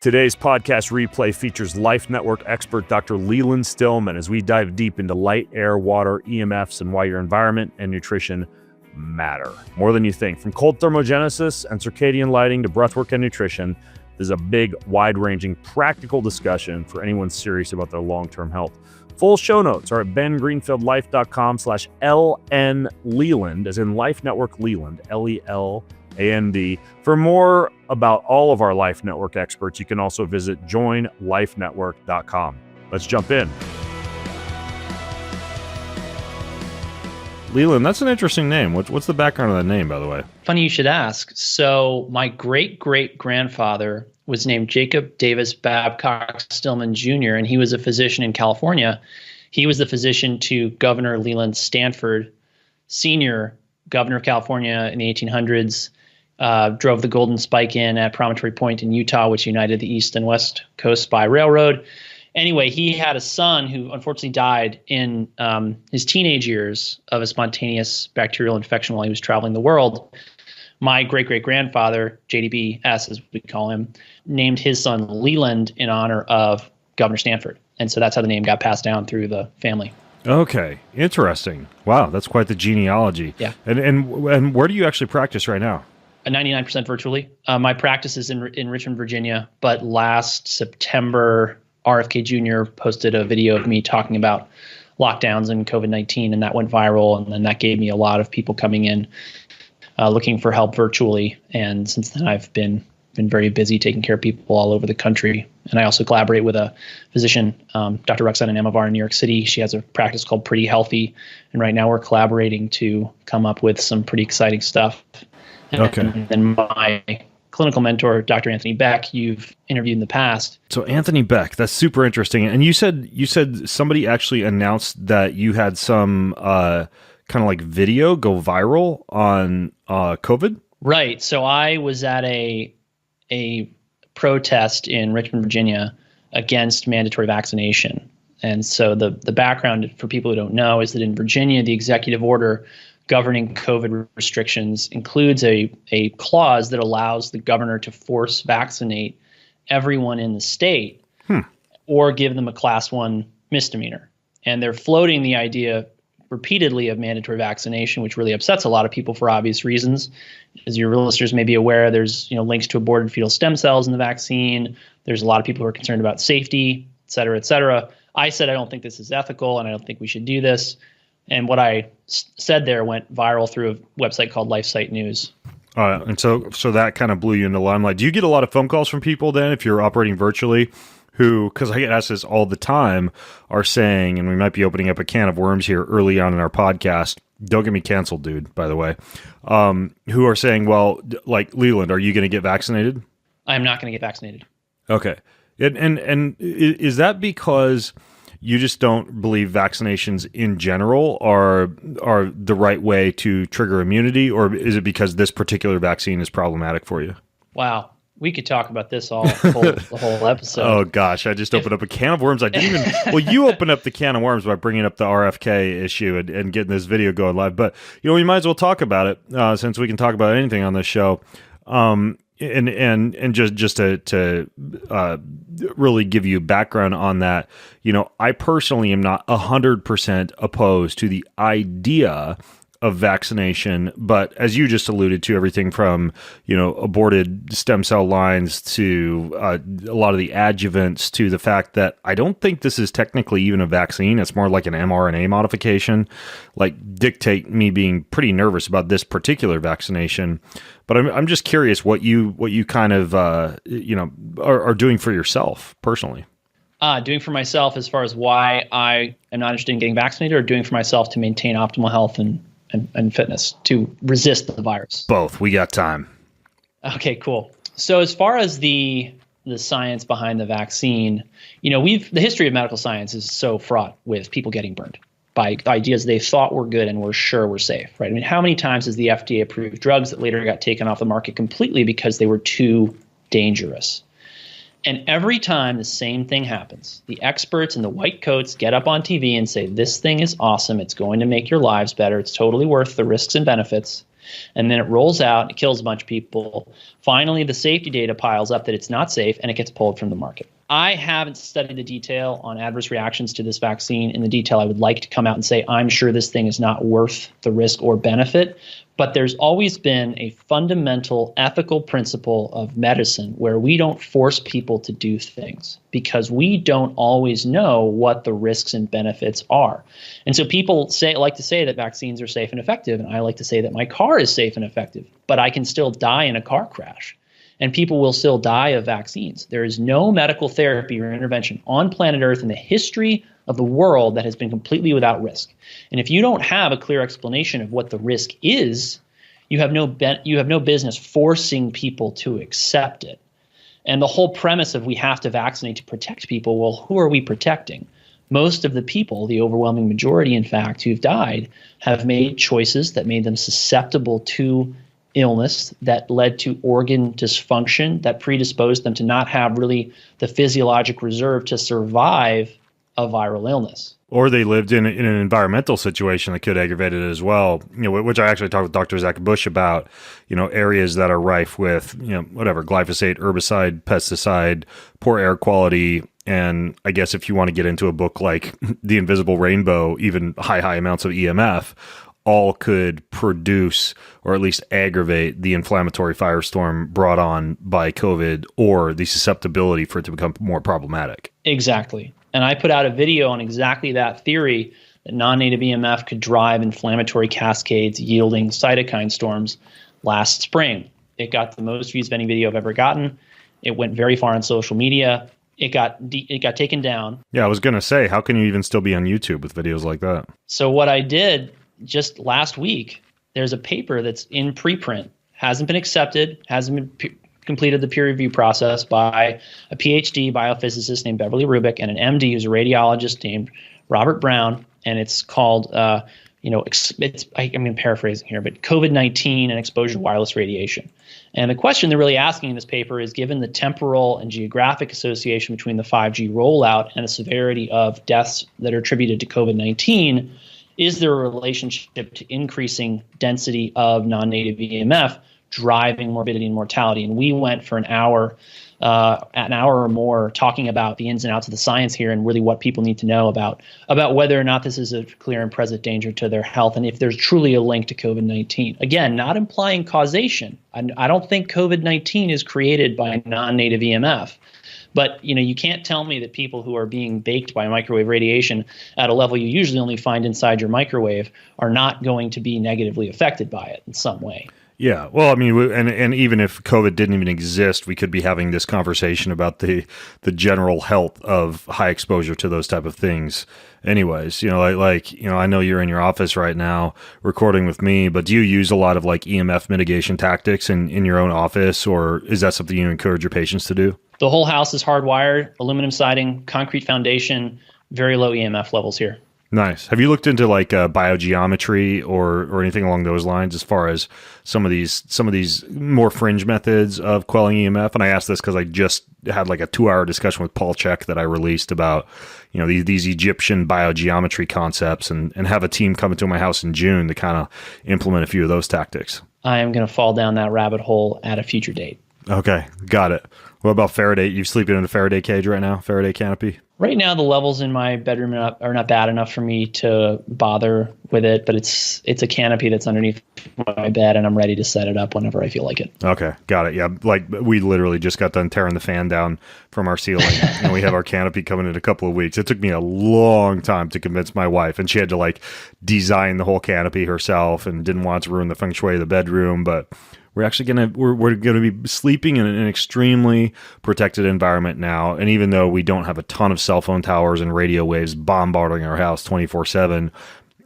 Today's podcast replay features Life Network expert Dr. Leland Stillman as we dive deep into light, air, water, EMFs, and why your environment and nutrition matter more than you think. From cold thermogenesis and circadian lighting to breathwork and nutrition, there's a big, wide-ranging, practical discussion for anyone serious about their long-term health. Full show notes are at bengreenfieldlife.com/LN-Leland, as in Life Network Leland, Leland. For more about all of our Life Network experts, you can also visit joinlifenetwork.com. Let's jump in. Leland, that's an interesting name. What's the background of that name, by the way? Funny you should ask. So my great-great-grandfather was named Jacob Davis Babcock Stillman Jr., and he was a physician in California. He was the physician to Governor Leland Stanford, senior governor of California in the 1800s, drove the Golden Spike in at Promontory Point in Utah, which united the East and West Coast by railroad. Anyway, he had a son who unfortunately died in his teenage years of a spontaneous bacterial infection while he was traveling the world. My great-great-grandfather, JDBS as we call him, named his son Leland in honor of Governor Stanford. And so that's how the name got passed down through the family. Okay, interesting. Wow, that's quite the genealogy. Yeah. And where do you actually practice right now? 99% virtually. My practice is in Richmond, Virginia, but last September, RFK Jr. posted a video of me talking about lockdowns and COVID-19, and that went viral, and then that gave me a lot of people coming in looking for help virtually. And since then, I've been very busy taking care of people all over the country. And I also collaborate with a physician, Dr. Roxana Namavar in New York City. She has a practice called Pretty Healthy. And right now we're collaborating to come up with some pretty exciting stuff. Okay. And then my clinical mentor, Dr. Anthony Beck, you've interviewed in the past. So Anthony Beck, that's super interesting. And you said somebody actually announced that you had some kind of like video go viral on COVID? Right. So I was at a protest in Richmond, Virginia against mandatory vaccination. And so the background for people who don't know is that in Virginia, the executive order governing COVID restrictions includes a clause that allows the governor to force vaccinate everyone in the state or give them a class 1 misdemeanor. And they're floating the idea repeatedly of mandatory vaccination, which really upsets a lot of people for obvious reasons. As your listeners may be aware, there's links to aborted fetal stem cells in the vaccine. There's a lot of people who are concerned about safety, et cetera, et cetera. I said I don't think this is ethical, and I don't think we should do this. And what I said there went viral through a website called LifeSite News. And so that kind of blew you into the limelight. Do you get a lot of phone calls from people then if you're operating virtually who, because I get asked this all the time, are saying, and we might be opening up a can of worms here early on in our podcast, don't get me canceled, dude, by the way, who are saying, well, like, Leland, are you going to get vaccinated? I'm not going to get vaccinated. Okay. And is that because you just don't believe vaccinations in general are the right way to trigger immunity, or is it because this particular vaccine is problematic for you? Wow. We could talk about this the whole episode. Oh, gosh. I just opened up a can of worms. I didn't even... Well, you opened up the can of worms by bringing up the RFK issue and getting this video going live. But, we might as well talk about it since we can talk about anything on this show. And just to really give you background on that, I personally am not 100% opposed to the idea of vaccination, but as you just alluded to, everything from aborted stem cell lines to a lot of the adjuvants to the fact that I don't think this is technically even a vaccine. It's more like an mRNA modification, dictate me being pretty nervous about this particular vaccination. But I'm just curious what you kind of are doing for yourself personally. Doing for myself as far as why I am not interested in getting vaccinated, or doing for myself to maintain optimal health and fitness to resist the virus? Both. We got time. Okay, cool. So as far as the science behind the vaccine, the history of medical science is so fraught with people getting burned by ideas they thought were good and were sure were safe, right? I mean, how many times has the FDA approved drugs that later got taken off the market completely because they were too dangerous? And every time the same thing happens, the experts in the white coats get up on TV and say, this thing is awesome. It's going to make your lives better. It's totally worth the risks and benefits. And then it rolls out, it kills a bunch of people. Finally, the safety data piles up that it's not safe, and it gets pulled from the market. I haven't studied the detail on adverse reactions to this vaccine in the detail I would like to come out and say, I'm sure this thing is not worth the risk or benefit. But there's always been a fundamental ethical principle of medicine where we don't force people to do things because we don't always know what the risks and benefits are. And so people like to say that vaccines are safe and effective, and I like to say that my car is safe and effective, but I can still die in a car crash. And people will still die of vaccines. There is no medical therapy or intervention on planet Earth in the history of the world that has been completely without risk. And if you don't have a clear explanation of what the risk is, you have no business forcing people to accept it. And the whole premise of we have to vaccinate to protect people, well, who are we protecting? Most of the people, the overwhelming majority, in fact, who've died, have made choices that made them susceptible to illness, that led to organ dysfunction, that predisposed them to not have really the physiologic reserve to survive a viral illness. Or they lived in an environmental situation that could aggravate it as well, which I actually talked with Dr. Zach Bush about, areas that are rife with, whatever, glyphosate, herbicide, pesticide, poor air quality. And I guess if you want to get into a book like The Invisible Rainbow, even high amounts of EMF, all could produce or at least aggravate the inflammatory firestorm brought on by COVID or the susceptibility for it to become more problematic. Exactly. And I put out a video on exactly that theory, that non-native EMF could drive inflammatory cascades yielding cytokine storms last spring. It got the most views of any video I've ever gotten. It went very far on social media. It got taken down. Yeah, I was going to say, how can you even still be on YouTube with videos like that? So what I did just last week, there's a paper that's in preprint, hasn't been accepted, hasn't been completed the peer review process by a PhD biophysicist named Beverly Rubik and an MD who's a radiologist named Robert Brown. And it's called, I'm paraphrasing here, but COVID-19 and exposure to wireless radiation. And the question they're really asking in this paper is, given the temporal and geographic association between the 5G rollout and the severity of deaths that are attributed to COVID-19, is there a relationship to increasing density of non-native EMF driving morbidity and mortality? And we went for an hour or more talking about the ins and outs of the science here and really what people need to know about whether or not this is a clear and present danger to their health and if there's truly a link to COVID-19. Again, not implying causation. I don't think COVID-19 is created by non-native EMF. But you can't tell me that people who are being baked by microwave radiation at a level you usually only find inside your microwave are not going to be negatively affected by it in some way. Yeah, well, I mean, and even if COVID didn't even exist, we could be having this conversation about the general health of high exposure to those type of things. Anyways, I know you're in your office right now recording with me, but do you use a lot of like EMF mitigation tactics in your own office, or is that something you encourage your patients to do? The whole house is hardwired, aluminum siding, concrete foundation, very low EMF levels here. Nice. Have you looked into like biogeometry or anything along those lines as far as some of these more fringe methods of quelling EMF? And I asked this because I just had like a 2-hour discussion with Paul Check that I released about these Egyptian biogeometry concepts and have a team come into my house in June to kind of implement a few of those tactics. I am going to fall down that rabbit hole at a future date. Okay, got it. What about Faraday? You sleeping in a Faraday cage right now? Faraday canopy? Right now, the levels in my bedroom are not bad enough for me to bother with it, but it's a canopy that's underneath my bed, and I'm ready to set it up whenever I feel like it. Okay, got it. Yeah, like we literally just got done tearing the fan down from our ceiling, and we have our canopy coming in a couple of weeks. It took me a long time to convince my wife, and she had to like design the whole canopy herself, and didn't want to ruin the feng shui of the bedroom, but we're actually we're gonna be sleeping in an extremely protected environment now. And even though we don't have a ton of cell phone towers and radio waves bombarding our house 24/7,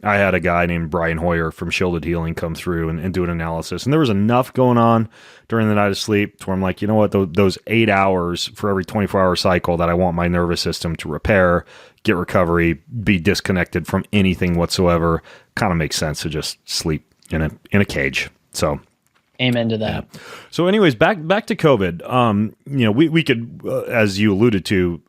I had a guy named Brian Hoyer from Shielded Healing come through and do an analysis. And there was enough going on during the night of sleep to where I'm like, you know what, those 8 hours for every 24-hour cycle that I want my nervous system to repair, get recovery, be disconnected from anything whatsoever, kind of makes sense to just sleep in a cage. So amen to that. Yeah. So anyways, back to COVID. We could, as you alluded to,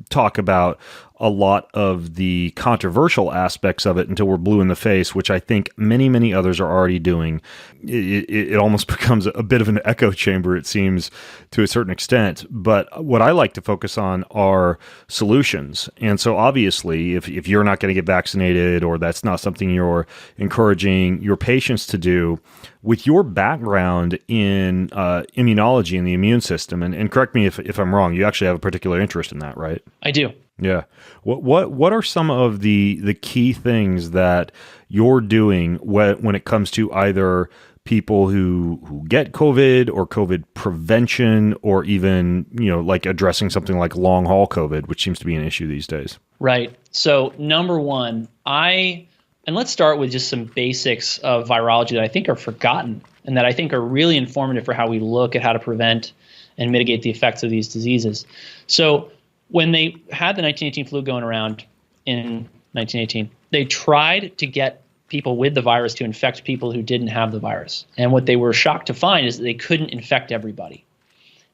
talk about a lot of the controversial aspects of it until we're blue in the face, which I think many, many others are already doing. It almost becomes a bit of an echo chamber, it seems, to a certain extent. But what I like to focus on are solutions. And so obviously, if you're not going to get vaccinated, or that's not something you're encouraging your patients to do, with your background in immunology and the immune system, and correct me if I'm wrong, you actually have a particular interest in that, right? I do. Yeah. What are some of the key things that you're doing when it comes to either people who get COVID or COVID prevention, or even, like addressing something like long haul COVID, which seems to be an issue these days? Right. So number one, and let's start with just some basics of virology that I think are forgotten and that I think are really informative for how we look at how to prevent and mitigate the effects of these diseases. So when they had the 1918 flu going around in 1918, they tried to get people with the virus to infect people who didn't have the virus. And what they were shocked to find is that they couldn't infect everybody.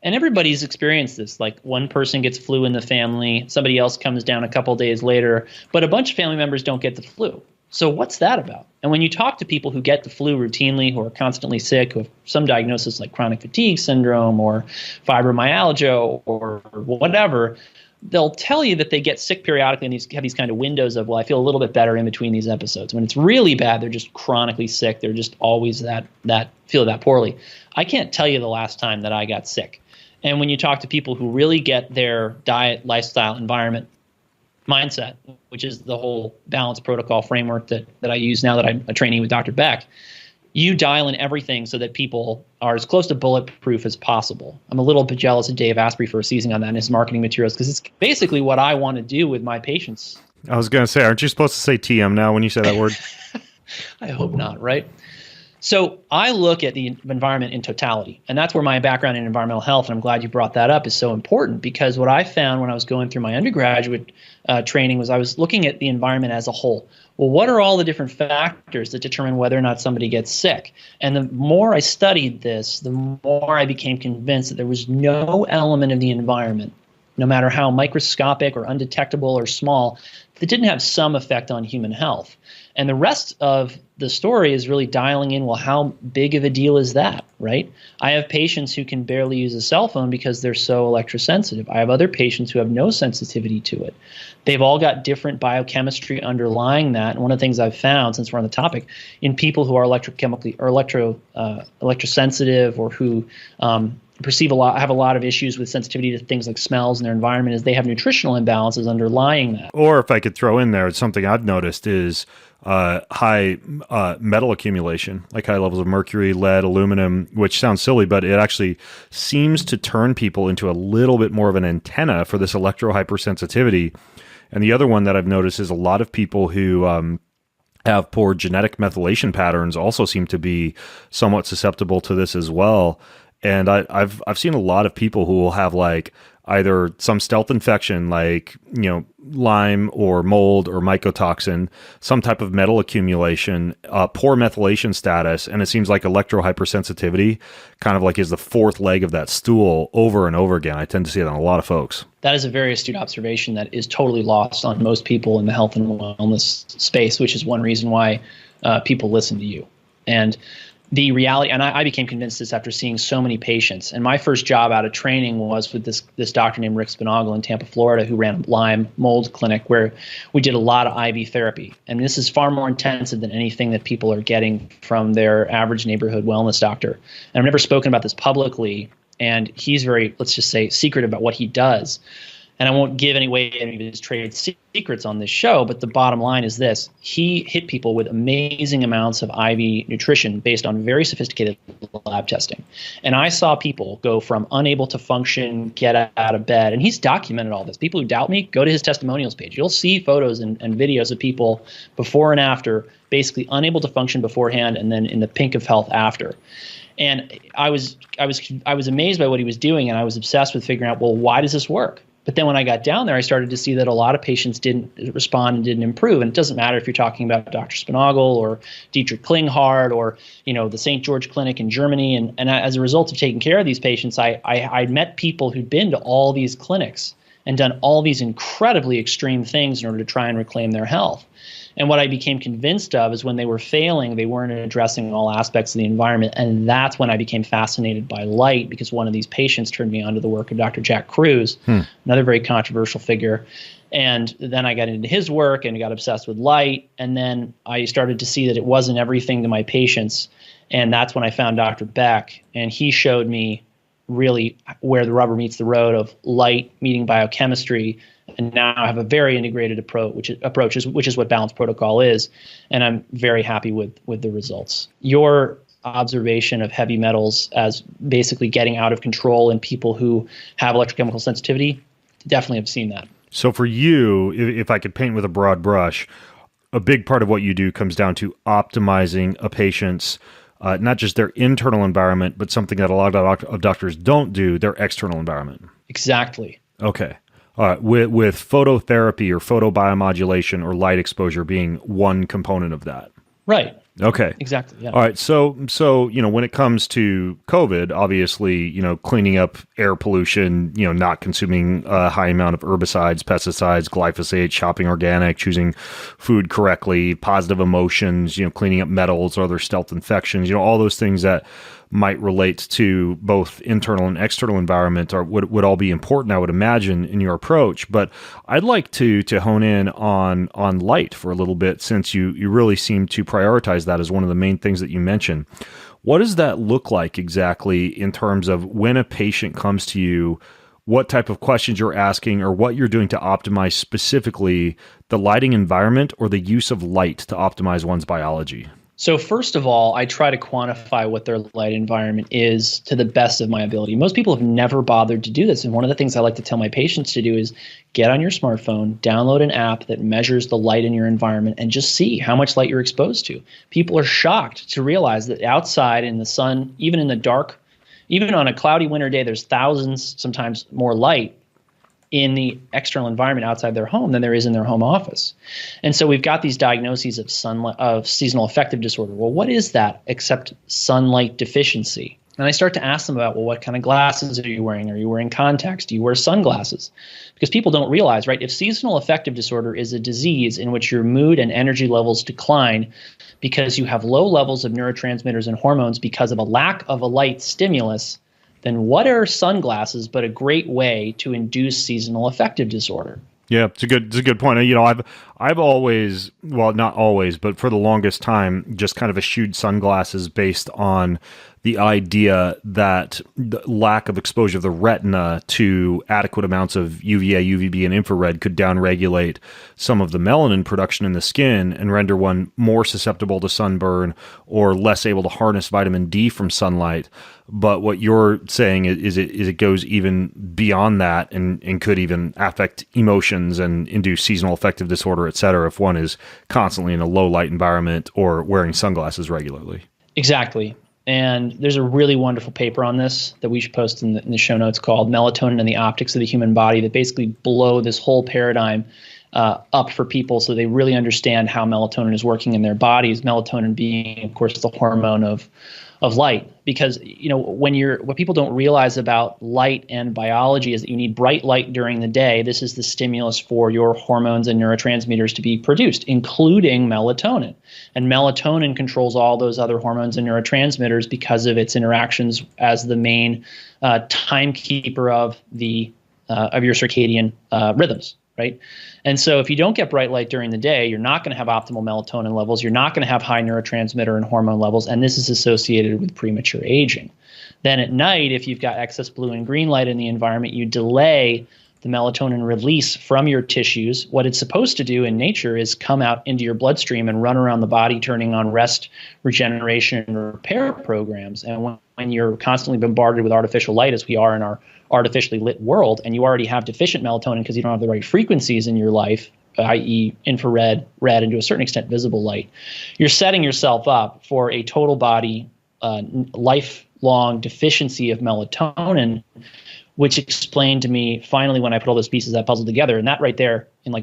And everybody's experienced this. Like, one person gets flu in the family, somebody else comes down a couple days later, but a bunch of family members don't get the flu. So what's that about? And when you talk to people who get the flu routinely, who are constantly sick, who have some diagnosis like chronic fatigue syndrome or fibromyalgia or whatever, they'll tell you that they get sick periodically and have these kind of windows of, well, I feel a little bit better in between these episodes. When it's really bad, they're just chronically sick. They're just always that feel that poorly. I can't tell you the last time that I got sick. And when you talk to people who really get their diet, lifestyle, environment, mindset, which is the whole balanced protocol framework that I use now that I'm a trainee with Dr. Beck, you dial in everything so that people are as close to bulletproof as possible. I'm a little bit jealous of Dave Asprey for seizing on that in his marketing materials, because it's basically what I want to do with my patients. I was going to say, aren't you supposed to say TM now when you say that word? I hope not, right? So I look at the environment in totality, and that's where my background in environmental health, and I'm glad you brought that up, is so important, because what I found when I was going through my undergraduate training was I was looking at the environment as a whole. Well, what are all the different factors that determine whether or not somebody gets sick? And the more I studied this, the more I became convinced that there was no element of the environment, no matter how microscopic or undetectable or small, that didn't have some effect on human health. And the rest of the story is really dialing in, well, how big of a deal is that, right? I have patients who can barely use a cell phone because they're so electrosensitive. I have other patients who have no sensitivity to it. They've all got different biochemistry underlying that. And one of the things I've found, since we're on the topic, in people who are electrochemically or electrosensitive, or who have a lot of issues with sensitivity to things like smells in their environment, is they have nutritional imbalances underlying that. Or if I could throw in there, something I've noticed is high metal accumulation, like high levels of mercury, lead, aluminum, which sounds silly, but it actually seems to turn people into a little bit more of an antenna for this electro-hypersensitivity. And the other one that I've noticed is a lot of people who have poor genetic methylation patterns also seem to be somewhat susceptible to this as well. And I've seen a lot of people who will have like either some stealth infection, like, Lyme or mold or mycotoxin, some type of metal accumulation, poor methylation status, and it seems like electro-hypersensitivity kind of like is the fourth leg of that stool over and over again. I tend to see that in a lot of folks. That is a very astute observation that is totally lost on most people in the health and wellness space, which is one reason why people listen to you. And the reality, and I became convinced this after seeing so many patients. And my first job out of training was with this doctor named Rick Spinagle in Tampa, Florida, who ran a Lyme mold clinic where we did a lot of IV therapy. And this is far more intensive than anything that people are getting from their average neighborhood wellness doctor. And I've never spoken about this publicly, and he's very, let's just say, secret about what he does. And I won't give any of his trade secrets on this show, but the bottom line is this. He hit people with amazing amounts of IV nutrition based on very sophisticated lab testing. And I saw people go from unable to function, get out of bed, and he's documented all this. People who doubt me, go to his testimonials page. You'll see photos and videos of people before and after, basically unable to function beforehand and then in the pink of health after. And I was amazed by what he was doing, and I was obsessed with figuring out, well, why does this work? But then when I got down there, I started to see that a lot of patients didn't respond and didn't improve. And it doesn't matter if you're talking about Dr. Spinagle or Dietrich Klinghardt or, the St. George Clinic in Germany. And as a result of taking care of these patients, I met people who'd been to all these clinics. and done all these incredibly extreme things in order to try and reclaim their health. And what I became convinced of is when they were failing, they weren't addressing all aspects of the environment. And that's when I became fascinated by light, because one of these patients turned me on to the work of Dr. Jack Kruse, another very controversial figure. And then I got into his work and got obsessed with light. And then I started to see that it wasn't everything to my patients. And that's when I found Dr. Beck. And he showed me really where the rubber meets the road of light meeting biochemistry. And now I have a very integrated approach, which is what Balanced Protocol is. And I'm very happy with the results. Your observation of heavy metals as basically getting out of control in people who have electrochemical sensitivity, definitely have seen that. So for you, if I could paint with a broad brush, a big part of what you do comes down to optimizing a patient's not just their internal environment, but something that a lot of doctors don't do, their external environment. Exactly. Okay. All right. With phototherapy or photobiomodulation or light exposure being one component of that. Right. Okay. Exactly. Yeah. All right. So, when it comes to COVID, obviously, cleaning up air pollution, not consuming a high amount of herbicides, pesticides, glyphosate, shopping organic, choosing food correctly, positive emotions, cleaning up metals or other stealth infections, all those things that might relate to both internal and external environment would all be important, I would imagine, in your approach. But I'd like to hone in on light for a little bit, since you really seem to prioritize that as one of the main things that you mentioned. What does that look like exactly in terms of when a patient comes to you, what type of questions you're asking, or what you're doing to optimize specifically the lighting environment or the use of light to optimize one's biology? So first of all, I try to quantify what their light environment is to the best of my ability. Most people have never bothered to do this. And one of the things I like to tell my patients to do is get on your smartphone, download an app that measures the light in your environment, and just see how much light you're exposed to. People are shocked to realize that outside in the sun, even in the dark, even on a cloudy winter day, there's thousands, sometimes more light in the external environment outside their home than there is in their home office. And so we've got these diagnoses of seasonal affective disorder. Well, what is that except sunlight deficiency? And I start to ask them about, well, what kind of glasses are you wearing? Are you wearing contacts? Do you wear sunglasses? Because people don't realize, right, if seasonal affective disorder is a disease in which your mood and energy levels decline because you have low levels of neurotransmitters and hormones because of a lack of a light stimulus, then what are sunglasses but a great way to induce seasonal affective disorder? Yeah, it's a good point. I've always, well, not always, but for the longest time, just kind of eschewed sunglasses based on the idea that the lack of exposure of the retina to adequate amounts of UVA, UVB, and infrared could downregulate some of the melanin production in the skin and render one more susceptible to sunburn or less able to harness vitamin D from sunlight. But what you're saying is it goes even beyond that and could even affect emotions and induce seasonal affective disorder, et cetera, if one is constantly in a low light environment or wearing sunglasses regularly. Exactly. And there's a really wonderful paper on this that we should post in the show notes called Melatonin and the Optics of the Human Body that basically blow this whole paradigm up for people so they really understand how melatonin is working in their bodies. Melatonin being, of course, the hormone of light. Because what people don't realize about light and biology is that you need bright light during the day. This is the stimulus for your hormones and neurotransmitters to be produced, including melatonin. And melatonin controls all those other hormones and neurotransmitters because of its interactions as the main timekeeper of your circadian rhythms. Right. And so if you don't get bright light during the day, you're not going to have optimal melatonin levels. You're not going to have high neurotransmitter and hormone levels. And this is associated with premature aging. Then at night, if you've got excess blue and green light in the environment, you delay the melatonin release from your tissues. What it's supposed to do in nature is come out into your bloodstream and run around the body, turning on rest, regeneration, and repair programs. And when you're constantly bombarded with artificial light, as we are in our artificially lit world, and you already have deficient melatonin because you don't have the right frequencies in your life, i.e. infrared, red, and to a certain extent visible light, you're setting yourself up for a total body lifelong deficiency of melatonin, which explained to me finally when I put all those pieces of that puzzle together. And that right there in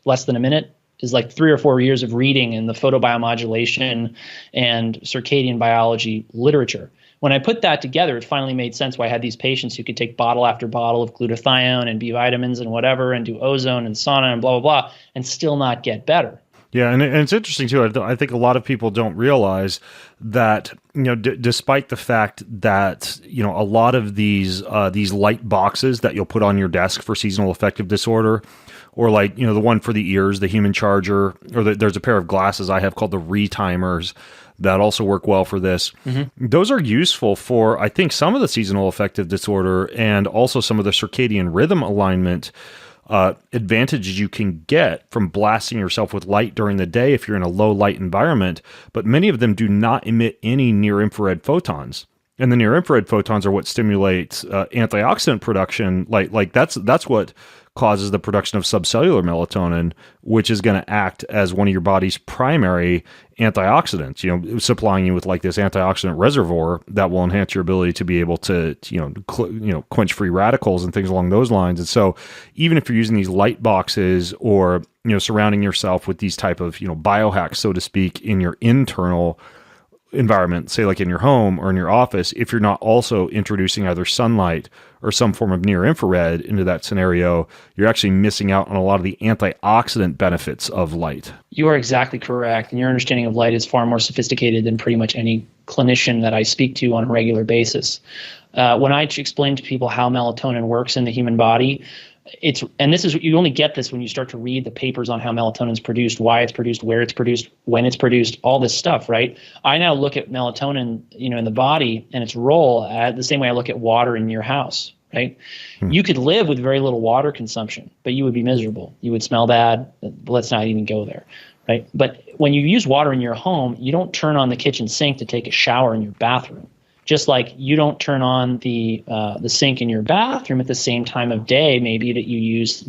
less than a minute is like 3 or 4 years of reading in the photobiomodulation and circadian biology literature. When I put that together, it finally made sense why I had these patients who could take bottle after bottle of glutathione and B vitamins and whatever and do ozone and sauna and blah, blah, blah, and still not get better. Yeah, and it's interesting too. I think a lot of people don't realize that despite the fact that a lot of these light boxes that you'll put on your desk for seasonal affective disorder, or like the one for the ears, the human charger, or there's a pair of glasses I have called the retimers that also work well for this. Mm-hmm. Those are useful for, I think, some of the seasonal affective disorder and also some of the circadian rhythm alignment advantages you can get from blasting yourself with light during the day if you're in a low light environment, but many of them do not emit any near infrared photons. And the near infrared photons are what stimulates antioxidant production. Like that's what causes the production of subcellular melatonin, which is going to act as one of your body's primary antioxidants, supplying you with like this antioxidant reservoir that will enhance your ability to be able to, quench free radicals and things along those lines. And so even if you're using these light boxes or, surrounding yourself with these type of, biohacks, so to speak, in your internal environment, say like in your home or in your office, if you're not also introducing either sunlight or some form of near infrared into that scenario, you're actually missing out on a lot of the antioxidant benefits of light. You are exactly correct. And your understanding of light is far more sophisticated than pretty much any clinician that I speak to on a regular basis. When I explain to people how melatonin works in the human body, you only get this when you start to read the papers on how melatonin is produced, why it's produced, where it's produced, when it's produced, all this stuff, right? I now look at melatonin, in the body and its role the same way I look at water in your house, right? You could live with very little water consumption, but you would be miserable. You would smell bad. Let's not even go there, right? But when you use water in your home, you don't turn on the kitchen sink to take a shower in your bathroom. Just like you don't turn on the sink in your bathroom at the same time of day, maybe that you use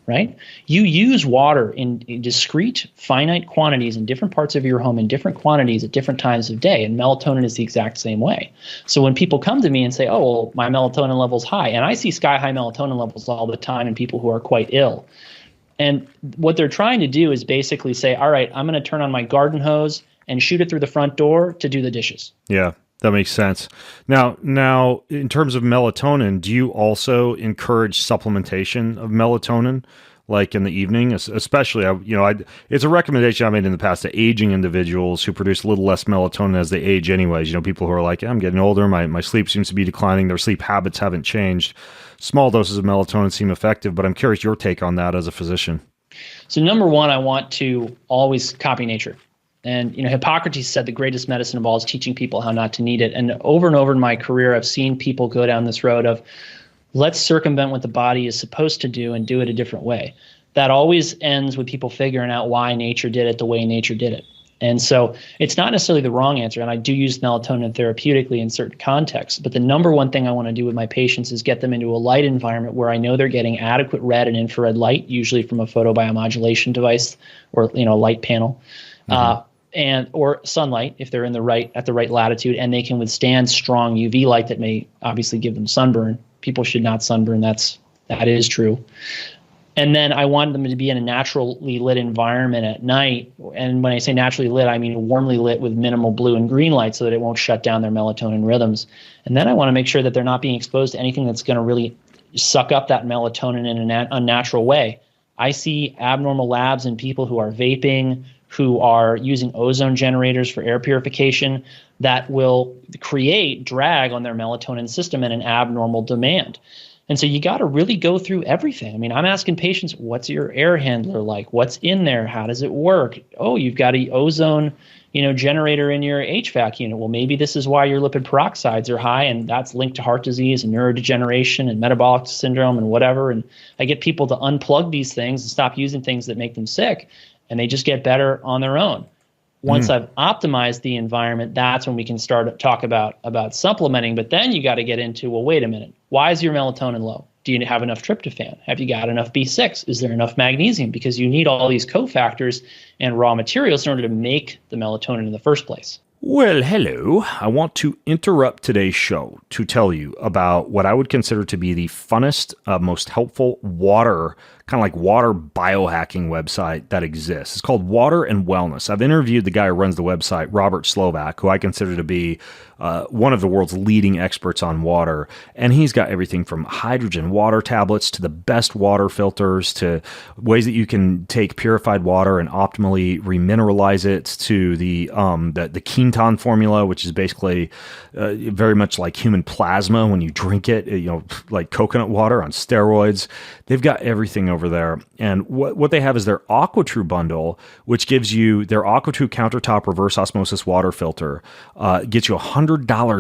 right? You use water in discrete, finite quantities in different parts of your home in different quantities at different times of day, and melatonin is the exact same way. So when people come to me and say, oh, well, my melatonin level's high, and I see sky-high melatonin levels all the time in people who are quite ill, and what they're trying to do is basically say, all right, I'm going to turn on my garden hose and shoot it through the front door to do the dishes. Yeah. That makes sense. Now, in terms of melatonin, do you also encourage supplementation of melatonin, like in the evening? Especially, it's a recommendation I made in the past to aging individuals who produce a little less melatonin as they age anyways. People who are like, I'm getting older, my sleep seems to be declining, their sleep habits haven't changed. Small doses of melatonin seem effective, but I'm curious your take on that as a physician. So number one, I want to always copy nature. And, Hippocrates said the greatest medicine of all is teaching people how not to need it. And over in my career, I've seen people go down this road of let's circumvent what the body is supposed to do and do it a different way. That always ends with people figuring out why nature did it the way nature did it. And so it's not necessarily the wrong answer. And I do use melatonin therapeutically in certain contexts. But the number one thing I want to do with my patients is get them into a light environment where I know they're getting adequate red and infrared light, usually from a photobiomodulation device or, a light panel. Mm-hmm. Or sunlight if they're at the right latitude, and they can withstand strong UV light that may obviously give them sunburn. People should not sunburn. That is true. And then I want them to be in a naturally lit environment at night. And when I say naturally lit, I mean warmly lit with minimal blue and green light so that it won't shut down their melatonin rhythms. And then I want to make sure that they're not being exposed to anything that's going to really suck up that melatonin in an unnatural way. I see abnormal labs in people who are vaping, who are using ozone generators for air purification that will create drag on their melatonin system and an abnormal demand. And so you got to really go through everything. I mean, I'm asking patients, what's your air handler like? What's in there? How does it work? Oh, you've got an ozone, generator in your HVAC unit. Well, maybe this is why your lipid peroxides are high, and that's linked to heart disease and neurodegeneration and metabolic syndrome and whatever. And I get people to unplug these things and stop using things that make them sick, and they just get better on their own. Once I've optimized the environment, that's when we can start to talk about supplementing. But then you got to get into, well, wait a minute. Why is your melatonin low? Do you have enough tryptophan? Have you got enough B6? Is there enough magnesium? Because you need all these cofactors and raw materials in order to make the melatonin in the first place. Well, hello. I want to interrupt today's show to tell you about what I would consider to be the funnest, most helpful water kind of like water biohacking website that exists. It's called Water and Wellness. I've interviewed the guy who runs the website, Robert Slovak, who I consider to be one of the world's leading experts on water. And he's got everything from hydrogen water tablets to the best water filters to ways that you can take purified water and optimally remineralize it, to the Quinton formula, which is basically very much like human plasma when you drink it, like coconut water on steroids. They've got everything over there. And what they have is their AquaTrue bundle, which gives you their AquaTrue countertop reverse osmosis water filter, gets you $100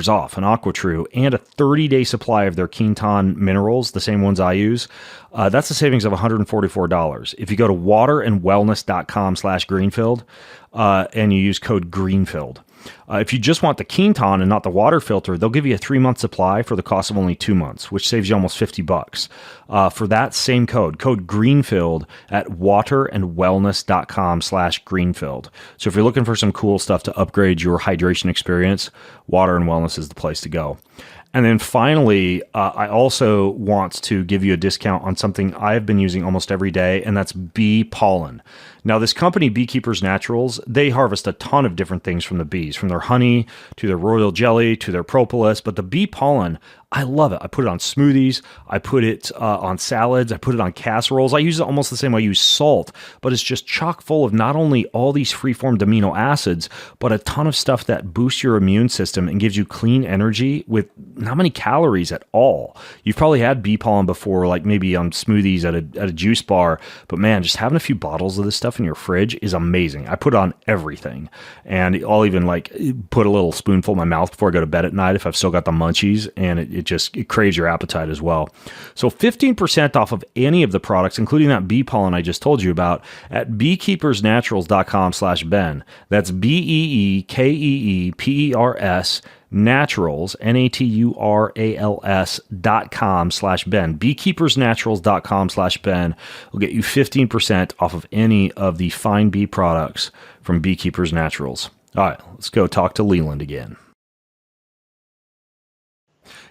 off an AquaTrue and a 30-day supply of their Quinton minerals, the same ones I use. That's a savings of $144. If you go to waterandwellness.com/Greenfield and you use code Greenfield. If you just want the Quinton and not the water filter, they'll give you a 3-month supply for the cost of only 2 months, which saves you almost $50 for that same code Greenfield at waterandwellness.com/Greenfield. So if you're looking for some cool stuff to upgrade your hydration experience, Water and Wellness is the place to go. And then finally, I also want to give you a discount on something I've been using almost every day, and that's bee pollen. Now, this company, Beekeepers Naturals, they harvest a ton of different things from the bees, from their honey to their royal jelly to their propolis. But the bee pollen, I love it. I put it on smoothies. I put it on salads. I put it on casseroles. I use it almost the same way I use salt, but it's just chock full of not only all these free-formed amino acids, but a ton of stuff that boosts your immune system and gives you clean energy with not many calories at all. You've probably had bee pollen before, like maybe on smoothies at a juice bar, but man, just having a few bottles of this stuff in your fridge is amazing. I put it on everything, and I'll even like put a little spoonful in my mouth before I go to bed at night if I've still got the munchies, and it craves your appetite as well. So 15% off of any of the products, including that bee pollen I just told you about, at beekeepersnaturals.com/Ben. That's BEEKEEPERS naturals, naturals.com/Ben. beekeepersnaturals.com/Ben will get you 15% off of any of the fine bee products from Beekeepers Naturals. All right, let's go talk to Leland again.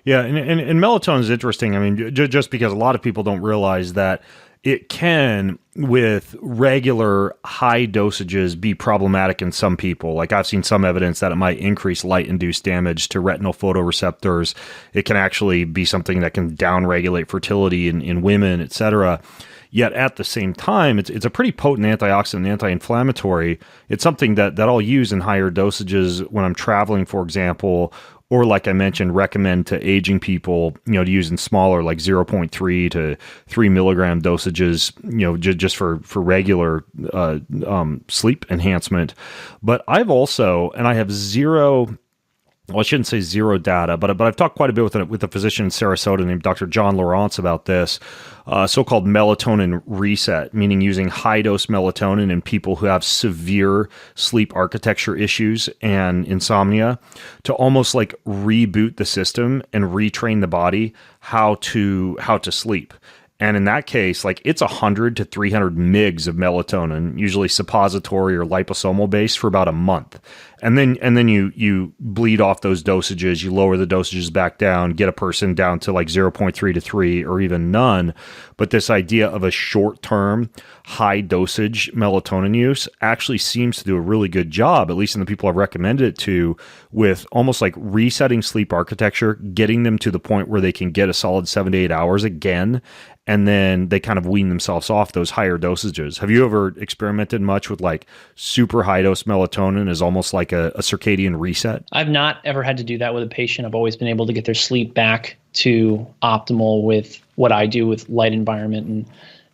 Yeah, and melatonin is interesting. I mean, just because a lot of people don't realize that it can, with regular high dosages, be problematic in some people. Like I've seen some evidence that it might increase light-induced damage to retinal photoreceptors. It can actually be something that can downregulate fertility in women, etc. Yet at the same time, it's a pretty potent antioxidant, anti-inflammatory. It's something that I'll use in higher dosages when I'm traveling, for example, or like I mentioned, recommend to aging people, to use in smaller, like 0.3 to 3 milligram dosages, just for regular sleep enhancement. But I've also, and I have zero, well, I shouldn't say zero data, but I've talked quite a bit with a physician in Sarasota named Dr. John Lawrence about this so-called melatonin reset, meaning using high-dose melatonin in people who have severe sleep architecture issues and insomnia to almost like reboot the system and retrain the body how to sleep. And in that case, like it's 100 to 300 mgs of melatonin, usually suppository or liposomal based, for about a month. And then you bleed off those dosages, you lower the dosages back down, get a person down to like 0.3 to 3 or even none. But this idea of a short-term, high-dosage melatonin use actually seems to do a really good job, at least in the people I've recommended it to, with almost like resetting sleep architecture, getting them to the point where they can get a solid 7 to 8 hours again, and then they kind of wean themselves off those higher dosages. Have you ever experimented much with like super high-dose melatonin as almost like a circadian reset? I've not ever had to do that with a patient. I've always been able to get their sleep back to optimal with what I do with light environment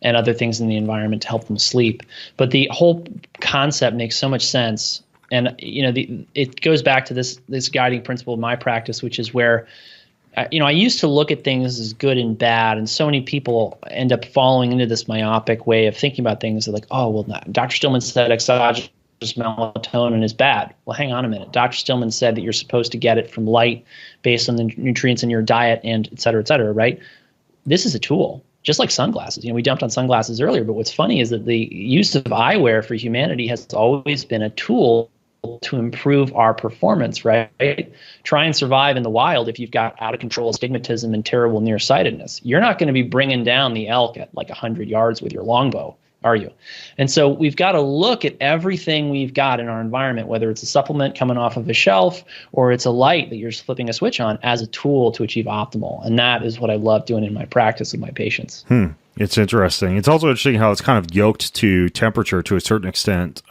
and other things in the environment to help them sleep. But the whole concept makes so much sense. And, it goes back to this guiding principle of my practice, which is where, I used to look at things as good and bad. And so many people end up falling into this myopic way of thinking about things. They're like, oh, well, Dr. Stillman said exogenous melatonin is bad. Well, hang on a minute. Dr. Stillman said that you're supposed to get it from light based on the nutrients in your diet and et cetera, right? This is a tool, just like sunglasses. We jumped on sunglasses earlier, but what's funny is that the use of eyewear for humanity has always been a tool to improve our performance, right? Try and survive in the wild if you've got out of control astigmatism and terrible nearsightedness. You're not going to be bringing down the elk at like 100 yards with your longbow, are you? And so we've got to look at everything we've got in our environment, whether it's a supplement coming off of a shelf or it's a light that you're flipping a switch on, as a tool to achieve optimal. And that is what I love doing in my practice with my patients. It's interesting. It's also interesting how it's kind of yoked to temperature to a certain extent.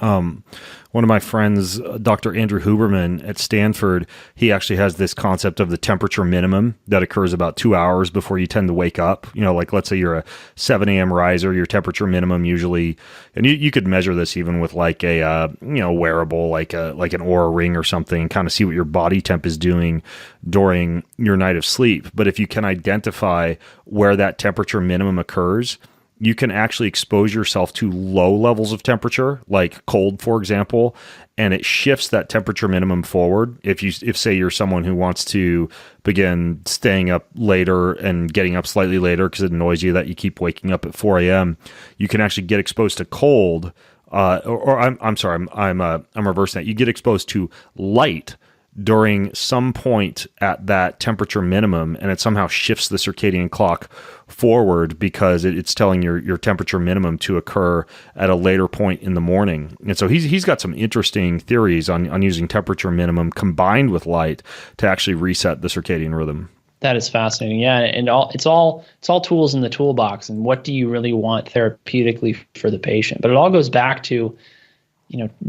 One of my friends, Dr. Andrew Huberman at Stanford, he actually has this concept of the temperature minimum that occurs about 2 hours before you tend to wake up. You know, like let's say you're a 7 a.m. riser, your temperature minimum usually, and you could measure this even with like a wearable, like an Oura ring or something, and kind of see what your body temp is doing during your night of sleep. But if you can identify where that temperature minimum occurs, you can actually expose yourself to low levels of temperature, like cold, for example, and it shifts that temperature minimum forward. If say you're someone who wants to begin staying up later and getting up slightly later because it annoys you that you keep waking up at 4 a.m., you can actually get exposed to cold. I'm sorry, I'm reversing that. You get exposed to light during some point at that temperature minimum, and it somehow shifts the circadian clock forward because it's telling your temperature minimum to occur at a later point in the morning. And so he's got some interesting theories on using temperature minimum combined with light to actually reset the circadian rhythm. That is fascinating. Yeah, and it's all tools in the toolbox, and what do you really want therapeutically for the patient? But it all goes back to,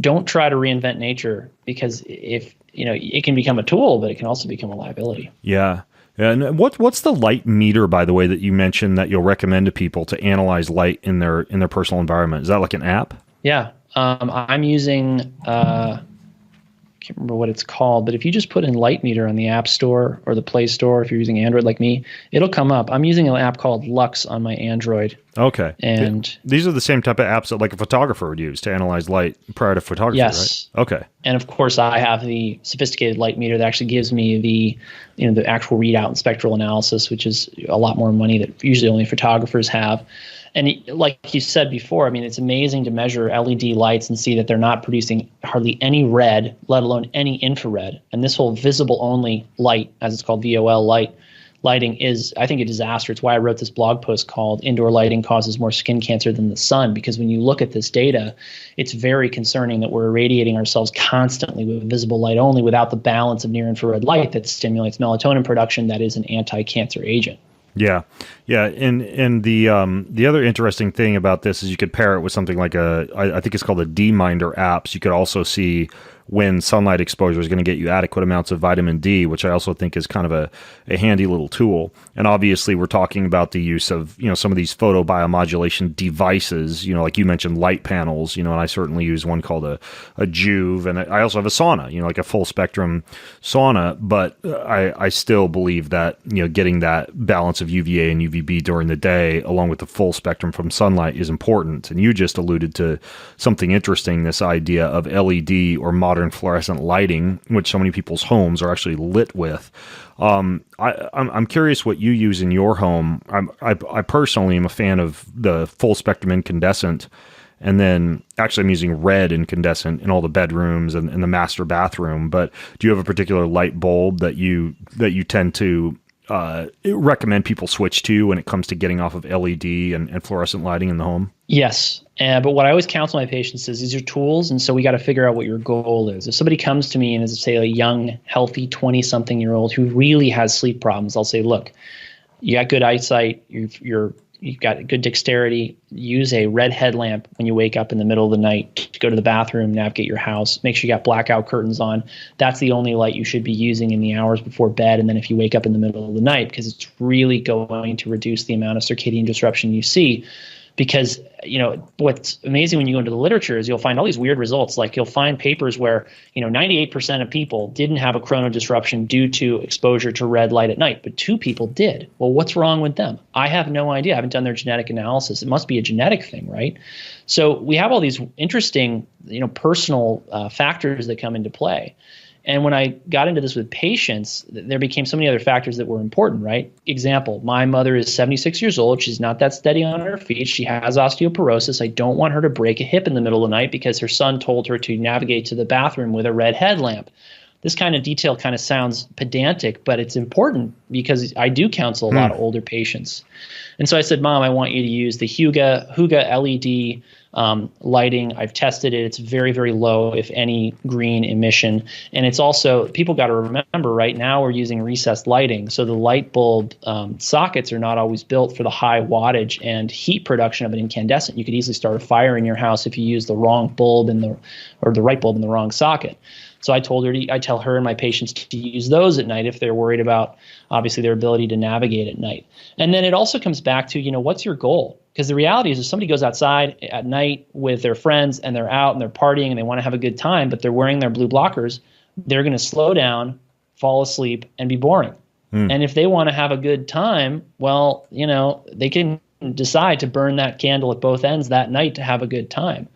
don't try to reinvent nature, because if it can become a tool, but it can also become a liability. Yeah. And what's the light meter, by the way, that you mentioned that you'll recommend to people to analyze light in their personal environment? Is that like an app? Yeah. I'm using, I can't remember what it's called, but if you just put in light meter on the App Store or the Play Store, if you're using Android like me, it'll come up. I'm using an app called Lux on my Android. Okay. And these are the same type of apps that like a photographer would use to analyze light prior to photography, yes. Right? Okay. And of course, I have the sophisticated light meter that actually gives me the actual readout and spectral analysis, which is a lot more money that usually only photographers have. And like you said before, I mean, it's amazing to measure LED lights and see that they're not producing hardly any red, let alone any infrared. And this whole visible only light, as it's called, VOL lighting, is, I think, a disaster. It's why I wrote this blog post called Indoor Lighting Causes More Skin Cancer Than the Sun, because when you look at this data, it's very concerning that we're irradiating ourselves constantly with visible light only without the balance of near-infrared light that stimulates melatonin production, that is an anti-cancer agent. Yeah. And the other interesting thing about this is you could pair it with something like I think it's called a D-Minder app. So you could also see when sunlight exposure is going to get you adequate amounts of vitamin D, which I also think is kind of a handy little tool. And obviously we're talking about the use of, some of these photobiomodulation devices, like you mentioned, light panels, and I certainly use one called a Juve. And I also have a sauna, like a full spectrum sauna. But I still believe that, getting that balance of UVA and UVB during the day, along with the full spectrum from sunlight, is important. And you just alluded to something interesting, this idea of LED or modern fluorescent lighting, which so many people's homes are actually lit with. I'm curious what you use in your home. I personally am a fan of the full spectrum incandescent, and then actually I'm using red incandescent in all the bedrooms and the master bathroom. But do you have a particular light bulb that you tend to recommend people switch to when it comes to getting off of LED and fluorescent lighting in the home? Yes. But what I always counsel my patients is these are tools, and so we got to figure out what your goal is. If somebody comes to me and is, say, a young, healthy 20-something-year-old who really has sleep problems, I'll say, look, you got good eyesight, you've got good dexterity, use a red headlamp when you wake up in the middle of the night to go to the bathroom, navigate your house, make sure you got blackout curtains on. That's the only light you should be using in the hours before bed, and then if you wake up in the middle of the night, because it's really going to reduce the amount of circadian disruption you see. Because, what's amazing when you go into the literature is you'll find all these weird results. Like you'll find papers where, 98% of people didn't have a chrono disruption due to exposure to red light at night, but 2 people did. Well, what's wrong with them? I have no idea. I haven't done their genetic analysis. It must be a genetic thing, right? So we have all these interesting, personal factors that come into play. And when I got into this with patients, there became so many other factors that were important, right? Example, my mother is 76 years old. She's not that steady on her feet. She has osteoporosis. I don't want her to break a hip in the middle of the night because her son told her to navigate to the bathroom with a red headlamp. This kind of detail kind of sounds pedantic, but it's important because I do counsel a lot of older patients. And so I said, Mom, I want you to use the Huga LED lighting. I've tested it. It's very, very low, if any, green emission. And it's also, people got to remember right now we're using recessed lighting. So the light bulb sockets are not always built for the high wattage and heat production of an incandescent. You could easily start a fire in your house if you use the wrong bulb or the right bulb in the wrong socket. So I tell her and my patients to use those at night if they're worried about, obviously, their ability to navigate at night. And then it also comes back to, what's your goal? Because the reality is if somebody goes outside at night with their friends and they're out and they're partying and they want to have a good time, but they're wearing their blue blockers, they're going to slow down, fall asleep, and be boring. And if they want to have a good time, well, they can decide to burn that candle at both ends that night to have a good time.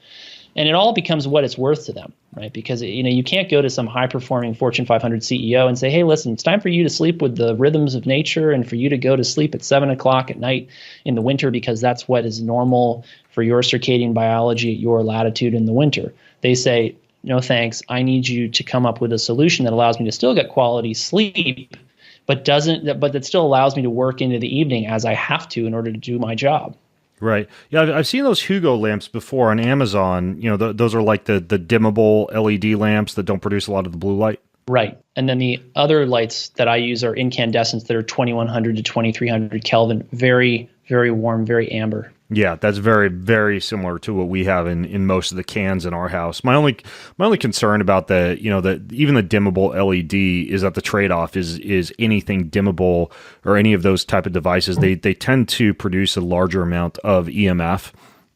And it all becomes what it's worth to them, right? Because, you can't go to some high-performing Fortune 500 CEO and say, hey, listen, it's time for you to sleep with the rhythms of nature and for you to go to sleep at 7 o'clock at night in the winter because that's what is normal for your circadian biology at your latitude in the winter. They say, no thanks, I need you to come up with a solution that allows me to still get quality sleep, but that still allows me to work into the evening as I have to in order to do my job. Right. Yeah, I've seen those Hugo lamps before on Amazon. Those are like the dimmable LED lamps that don't produce a lot of the blue light. Right. And then the other lights that I use are incandescents that are 2100 to 2300 Kelvin. Very, very warm, very amber. Yeah, that's very, very similar to what we have in most of the cans in our house. My only concern about even the dimmable LED is that the trade-off is anything dimmable or any of those type of devices, they tend to produce a larger amount of EMF.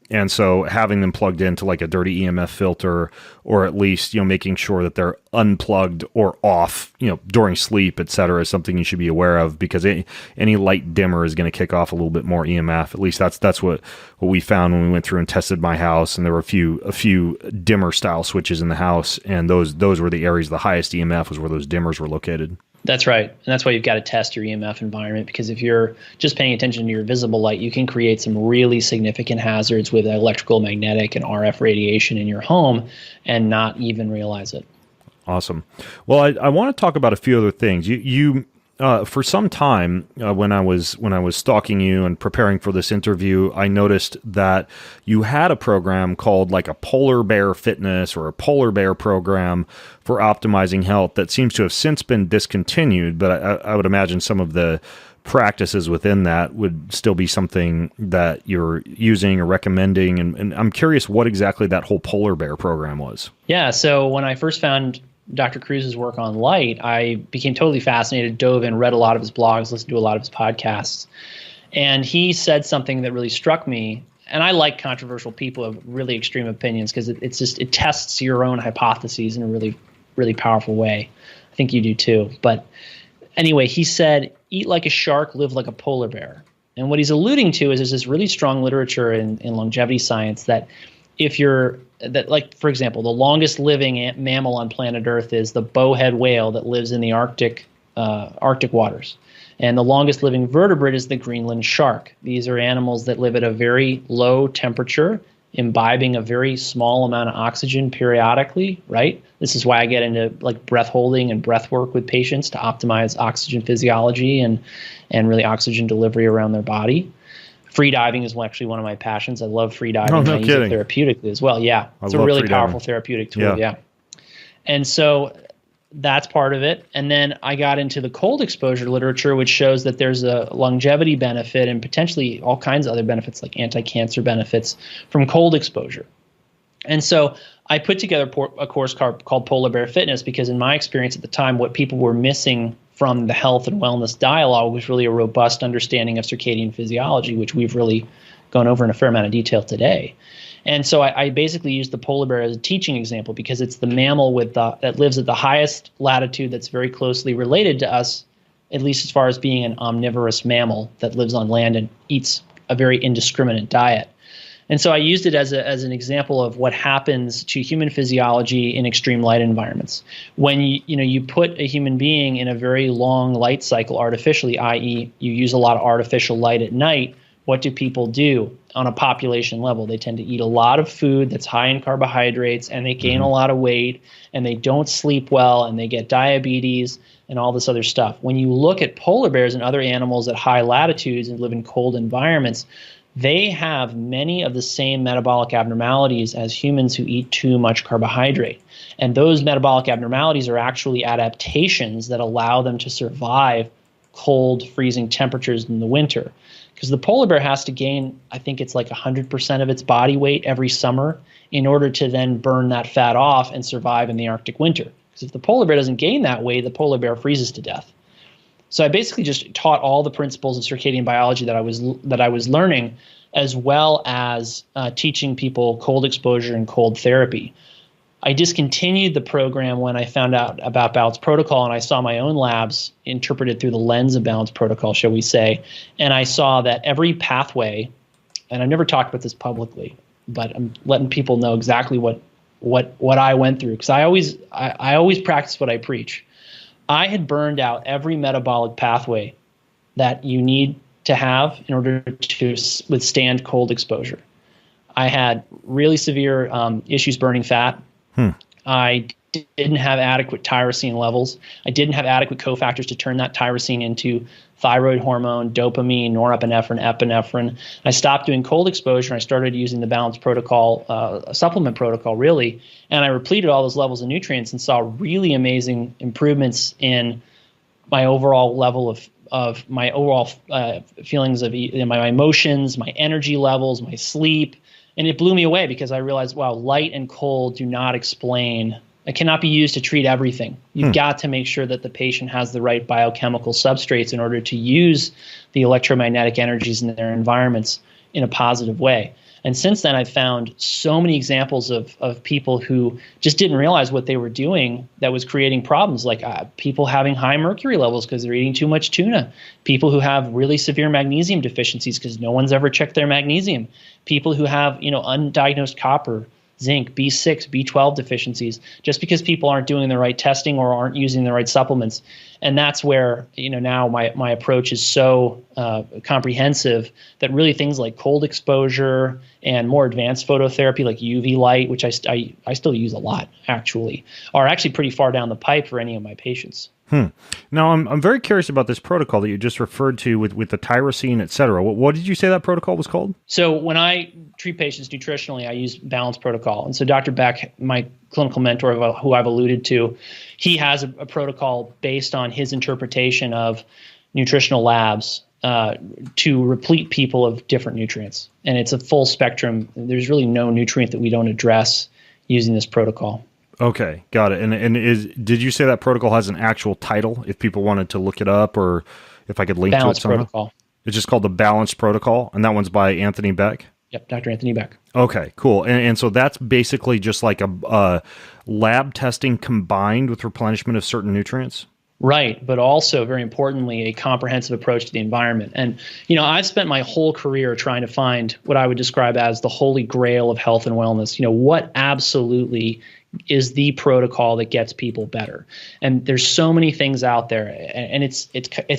And so having them plugged into like a dirty EMF filter, or at least, making sure that they're unplugged or off, during sleep, et cetera, is something you should be aware of, because any light dimmer is going to kick off a little bit more EMF. At least that's what we found when we went through and tested my house. And there were a few dimmer style switches in the house. And those were the areas, the highest EMF was where those dimmers were located. That's right. And that's why you've got to test your EMF environment, because if you're just paying attention to your visible light, you can create some really significant hazards with electrical, magnetic, and RF radiation in your home and not even realize it. Awesome. Well, I want to talk about a few other things. You for some time when I was stalking you and preparing for this interview, I noticed that you had a program called like a Polar Bear Fitness or a Polar Bear program for optimizing health that seems to have since been discontinued. But I would imagine some of the practices within that would still be something that you're using or recommending. And I'm curious what exactly that whole Polar Bear program was. Yeah. So when I first found Dr. Cruz's work on light, I became totally fascinated, dove in, read a lot of his blogs, listened to a lot of his podcasts. And he said something that really struck me. And I like controversial people who have really extreme opinions because it tests your own hypotheses in a really, really powerful way. I think you do too. But anyway, he said, eat like a shark, live like a polar bear. And what he's alluding to is there's this really strong literature in longevity science that for example, the longest living mammal on planet Earth is the bowhead whale that lives in the Arctic waters. And the longest living vertebrate is the Greenland shark. These are animals that live at a very low temperature, imbibing a very small amount of oxygen periodically, right? This is why I get into like breath holding and breath work with patients to optimize oxygen physiology and really oxygen delivery around their body. Free diving is actually one of my passions. I love free diving. Oh, no I use kidding. it therapeutically as well. Yeah, it's a really powerful therapeutic tool. Yeah. And so that's part of it. And then I got into the cold exposure literature, which shows that there's a longevity benefit and potentially all kinds of other benefits like anti-cancer benefits from cold exposure. And so I put together a course called Polar Bear Fitness because in my experience at the time, what people were missing from the health and wellness dialogue was really a robust understanding of circadian physiology, which we've really gone over in a fair amount of detail today. And so I basically used the polar bear as a teaching example because it's the mammal that lives at the highest latitude that's very closely related to us, at least as far as being an omnivorous mammal that lives on land and eats a very indiscriminate diet. And so I used it as an example of what happens to human physiology in extreme light environments. When you put a human being in a very long light cycle artificially, i.e. you use a lot of artificial light at night, what do people do on a population level? They tend to eat a lot of food that's high in carbohydrates, and they gain a lot of weight, and they don't sleep well, and they get diabetes and all this other stuff. When you look at polar bears and other animals at high latitudes and live in cold environments, they have many of the same metabolic abnormalities as humans who eat too much carbohydrate. And those metabolic abnormalities are actually adaptations that allow them to survive cold, freezing temperatures in the winter. Because the polar bear has to gain, I think it's like 100% of its body weight every summer in order to then burn that fat off and survive in the Arctic winter. Because if the polar bear doesn't gain that weight, the polar bear freezes to death. So I basically just taught all the principles of circadian biology that I was learning, as well as teaching people cold exposure and cold therapy. I discontinued the program when I found out about Balanced Protocol, and I saw my own labs interpreted through the lens of Balanced Protocol, shall we say. And I saw that every pathway, and I've never talked about this publicly, but I'm letting people know exactly what I went through, because I always practice what I preach. I had burned out every metabolic pathway that you need to have in order to withstand cold exposure. I had really severe issues burning fat. I didn't have adequate tyrosine levels. I didn't have adequate cofactors to turn that tyrosine into thyroid hormone, dopamine, norepinephrine, epinephrine. I stopped doing cold exposure, and I started using the Balanced Protocol, a supplement protocol, really. And I repleted all those levels of nutrients and saw really amazing improvements in my overall level of my overall feelings of my emotions, my energy levels, my sleep. And it blew me away, because I realized, wow, light and cold do not explain. It cannot be used to treat everything. You've got to make sure that the patient has the right biochemical substrates in order to use the electromagnetic energies in their environments in a positive way. And since then, I've found so many examples of people who just didn't realize what they were doing that was creating problems, like people having high mercury levels because they're eating too much tuna, people who have really severe magnesium deficiencies because no one's ever checked their magnesium, people who have undiagnosed copper, zinc, B6, B12 deficiencies, just because people aren't doing the right testing or aren't using the right supplements. And that's where, now my approach is so comprehensive that really things like cold exposure and more advanced phototherapy like UV light, which I still use a lot actually, are actually pretty far down the pipe for any of my patients. Now, I'm very curious about this protocol that you just referred to with the tyrosine, et cetera. What did you say that protocol was called? So when I treat patients nutritionally, I use Balanced Protocol. And so Dr. Beck, my clinical mentor who I've alluded to, he has a protocol based on his interpretation of nutritional labs to replete people of different nutrients. And it's a full spectrum. There's really no nutrient that we don't address using this protocol. Okay, got it. And did you say that protocol has an actual title if people wanted to look it up, or if I could link Balanced to it somehow? Protocol. It's just called the Balanced Protocol, and that one's by Anthony Beck? Yep, Dr. Anthony Beck. Okay, cool. And so that's basically just like a lab testing combined with replenishment of certain nutrients? Right, but also, very importantly, a comprehensive approach to the environment. And, I've spent my whole career trying to find what I would describe as the holy grail of health and wellness. What absolutely is the protocol that gets people better. And there's so many things out there, and it's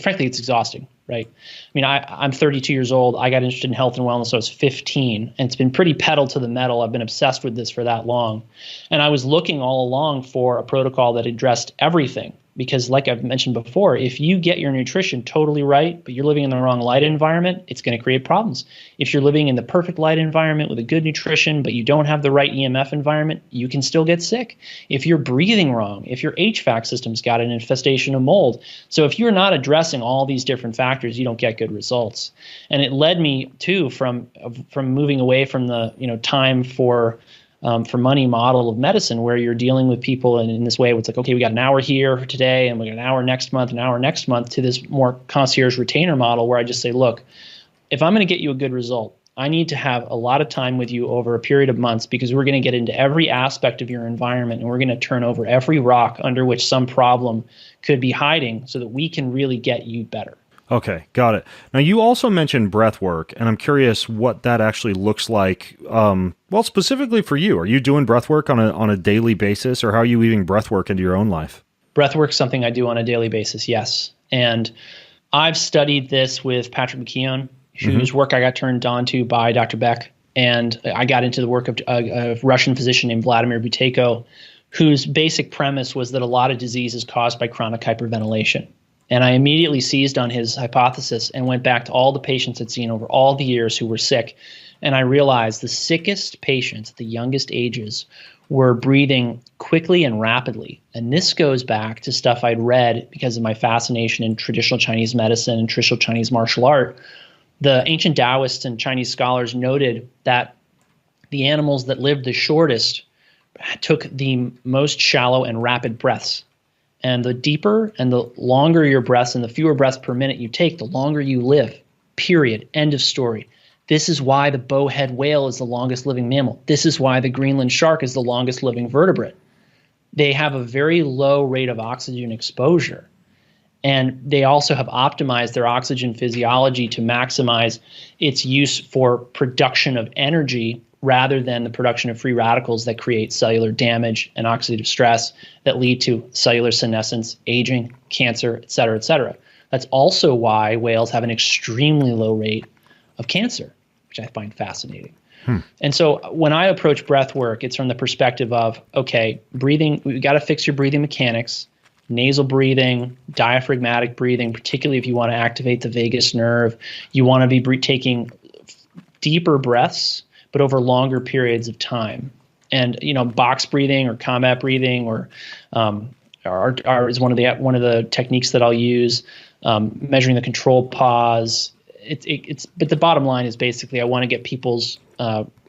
frankly, it's exhausting, right? I mean, I'm 32 years old. I got interested in health and wellness when I was 15, and it's been pretty pedal to the metal. I've been obsessed with this for that long. And I was looking all along for a protocol that addressed everything. Because like I've mentioned before, if you get your nutrition totally right, but you're living in the wrong light environment, it's going to create problems. If you're living in the perfect light environment with a good nutrition, but you don't have the right EMF environment, you can still get sick. If you're breathing wrong, if your HVAC system's got an infestation of mold. So if you're not addressing all these different factors, you don't get good results. And it led me too from moving away from the time for money model of medicine, where you're dealing with people in this way. It's like, okay, we got an hour here today, and we got an hour next month, to this more concierge retainer model, where I just say, look, if I'm going to get you a good result, I need to have a lot of time with you over a period of months, because we're going to get into every aspect of your environment, and we're going to turn over every rock under which some problem could be hiding, so that we can really get you better. Okay, got it. Now, you also mentioned breath work, and I'm curious what that actually looks like. Well, specifically for you, are you doing breath work on a daily basis, or how are you weaving breath work into your own life? Breath work is something I do on a daily basis, yes. And I've studied this with Patrick McKeown, whose work I got turned on to by Dr. Beck. And I got into the work of a Russian physician named Vladimir Buteyko, whose basic premise was that a lot of disease is caused by chronic hyperventilation. And I immediately seized on his hypothesis and went back to all the patients I'd seen over all the years who were sick. And I realized the sickest patients at the youngest ages were breathing quickly and rapidly. And this goes back to stuff I'd read because of my fascination in traditional Chinese medicine and traditional Chinese martial art. The ancient Taoists and Chinese scholars noted that the animals that lived the shortest took the most shallow and rapid breaths. And the deeper and the longer your breaths and the fewer breaths per minute you take, the longer you live. Period. End of story. This is why the bowhead whale is the longest living mammal. This is why the Greenland shark is the longest living vertebrate. They have a very low rate of oxygen exposure. And they also have optimized their oxygen physiology to maximize its use for production of energy rather than the production of free radicals that create cellular damage and oxidative stress that lead to cellular senescence, aging, cancer, et cetera, et cetera. That's also why whales have an extremely low rate of cancer, which I find fascinating. And so when I approach breath work, it's from the perspective of, okay, breathing, we've got to fix your breathing mechanics, nasal breathing, diaphragmatic breathing, particularly if you want to activate the vagus nerve. You want to be taking deeper breaths, but over longer periods of time. And, box breathing or combat breathing or is one of the techniques that I'll use. Measuring the control pause. But the bottom line is basically I want to get people's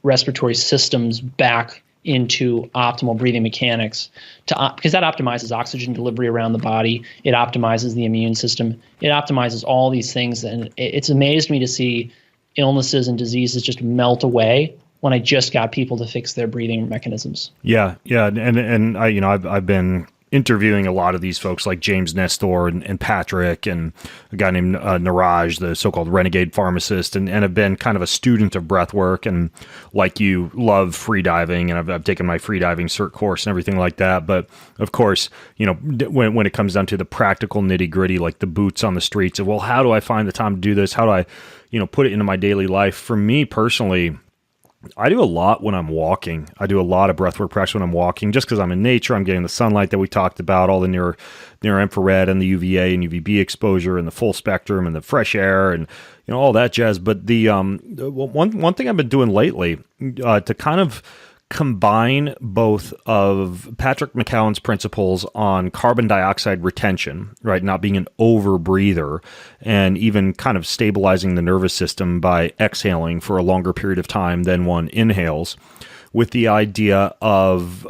respiratory systems back into optimal breathing mechanics because that optimizes oxygen delivery around the body. It optimizes the immune system. It optimizes all these things. And it's amazed me to see illnesses and diseases just melt away when I just got people to fix their breathing mechanisms. Yeah. And I've been interviewing a lot of these folks like James Nestor and Patrick and a guy named Niraj, the so-called renegade pharmacist, and have been kind of a student of breath work and like you love free diving, and I've taken my free diving cert course and everything like that. But of course, when it comes down to the practical nitty gritty, like the boots on the streets of, well, how do I find the time to do this? How do I, put it into my daily life? For me personally, I do a lot when I'm walking. I do a lot of breathwork practice when I'm walking, just because I'm in nature. I'm getting the sunlight that we talked about, all the near infrared and the UVA and UVB exposure and the full spectrum and the fresh air and all that jazz. But the one thing I've been doing lately to kind of combine both of Patrick McKeown's principles on carbon dioxide retention, right, not being an over breather, and even kind of stabilizing the nervous system by exhaling for a longer period of time than one inhales, with the idea of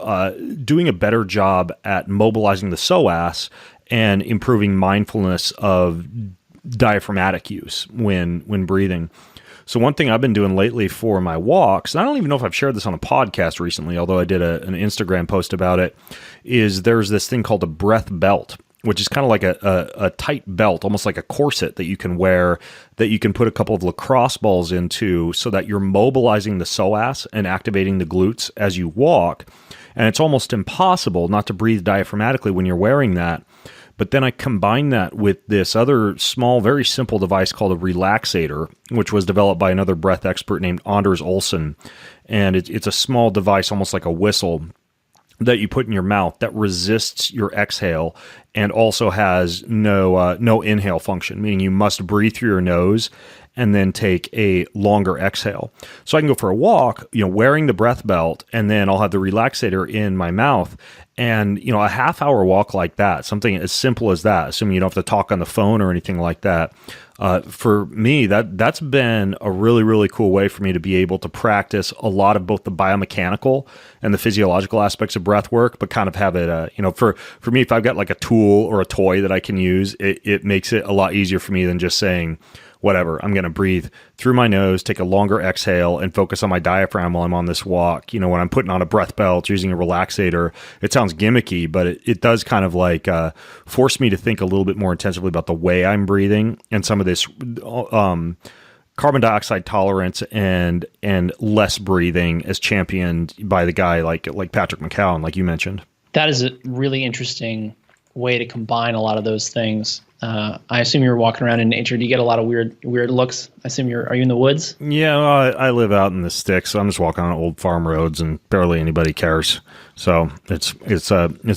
doing a better job at mobilizing the psoas and improving mindfulness of diaphragmatic use when breathing. So one thing I've been doing lately for my walks, and I don't even know if I've shared this on a podcast recently, although I did an Instagram post about it, is there's this thing called a breath belt, which is kind of like a tight belt, almost like a corset that you can wear, that you can put a couple of lacrosse balls into so that you're mobilizing the psoas and activating the glutes as you walk. And it's almost impossible not to breathe diaphragmatically when you're wearing that. But then I combine that with this other small, very simple device called a relaxator, which was developed by another breath expert named Anders Olsen. And it's a small device, almost like a whistle, that you put in your mouth that resists your exhale and also has no inhale function, meaning you must breathe through your nose and then take a longer exhale. So I can go for a walk, wearing the breath belt, and then I'll have the relaxator in my mouth. And, a half-hour walk like that, something as simple as that, assuming you don't have to talk on the phone or anything like that, for me, that's been a really, really cool way for me to be able to practice a lot of both the biomechanical and the physiological aspects of breath work, but kind of have it, for me, if I've got like a tool or a toy that I can use, it makes it a lot easier for me than just saying, whatever. I'm going to breathe through my nose, take a longer exhale, and focus on my diaphragm while I'm on this walk. When I'm putting on a breath belt, using a relaxator, it sounds gimmicky, but it does kind of like force me to think a little bit more intensively about the way I'm breathing and some of this carbon dioxide tolerance and less breathing as championed by the guy like Patrick McCowan, like you mentioned. That is a really interesting way to combine a lot of those things. I assume you're walking around in nature. Do you get a lot of weird looks? I assume are you in the woods? Yeah, well, I live out in the sticks, so I'm just walking on old farm roads, and barely anybody cares. So it's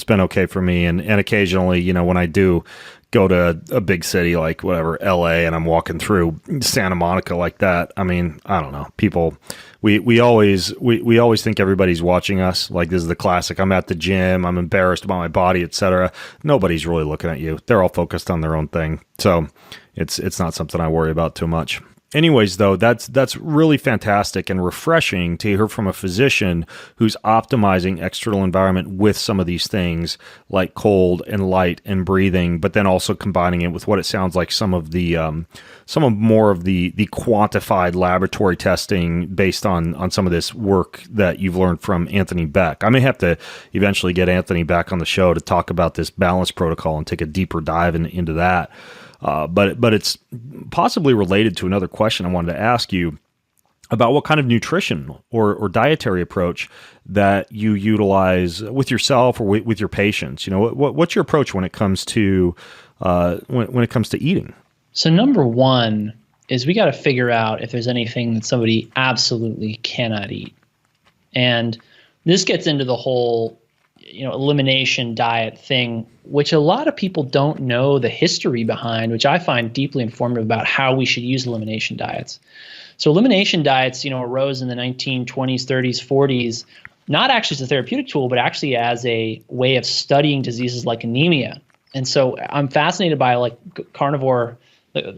been okay for me. And occasionally, when I do go to a big city like whatever LA, and I'm walking through Santa Monica like that, I mean, I don't know. People, we always think everybody's watching us. Like, this is the classic. I'm at the gym, I'm embarrassed about my body, etc. Nobody's really looking at you. They're all focused on their own thing. So it's not something I worry about too much. Anyways, though, that's really fantastic and refreshing to hear from a physician who's optimizing external environment with some of these things like cold and light and breathing, but then also combining it with what it sounds like some of more of the quantified laboratory testing based on some of this work that you've learned from Anthony Beck. I may have to eventually get Anthony back on the show to talk about this balance protocol and take a deeper dive into that. But it's possibly related to another question I wanted to ask you about what kind of nutrition or dietary approach that you utilize with yourself or with your patients. What's your approach when it comes to when it comes to eating? So number one is we got to figure out if there's anything that somebody absolutely cannot eat, and this gets into the whole elimination diet thing, which a lot of people don't know the history behind, which I find deeply informative about how we should use elimination diets. So elimination diets, arose in the 1920s, 30s, 40s, not actually as a therapeutic tool, but actually as a way of studying diseases like anemia. And so I'm fascinated by carnivore.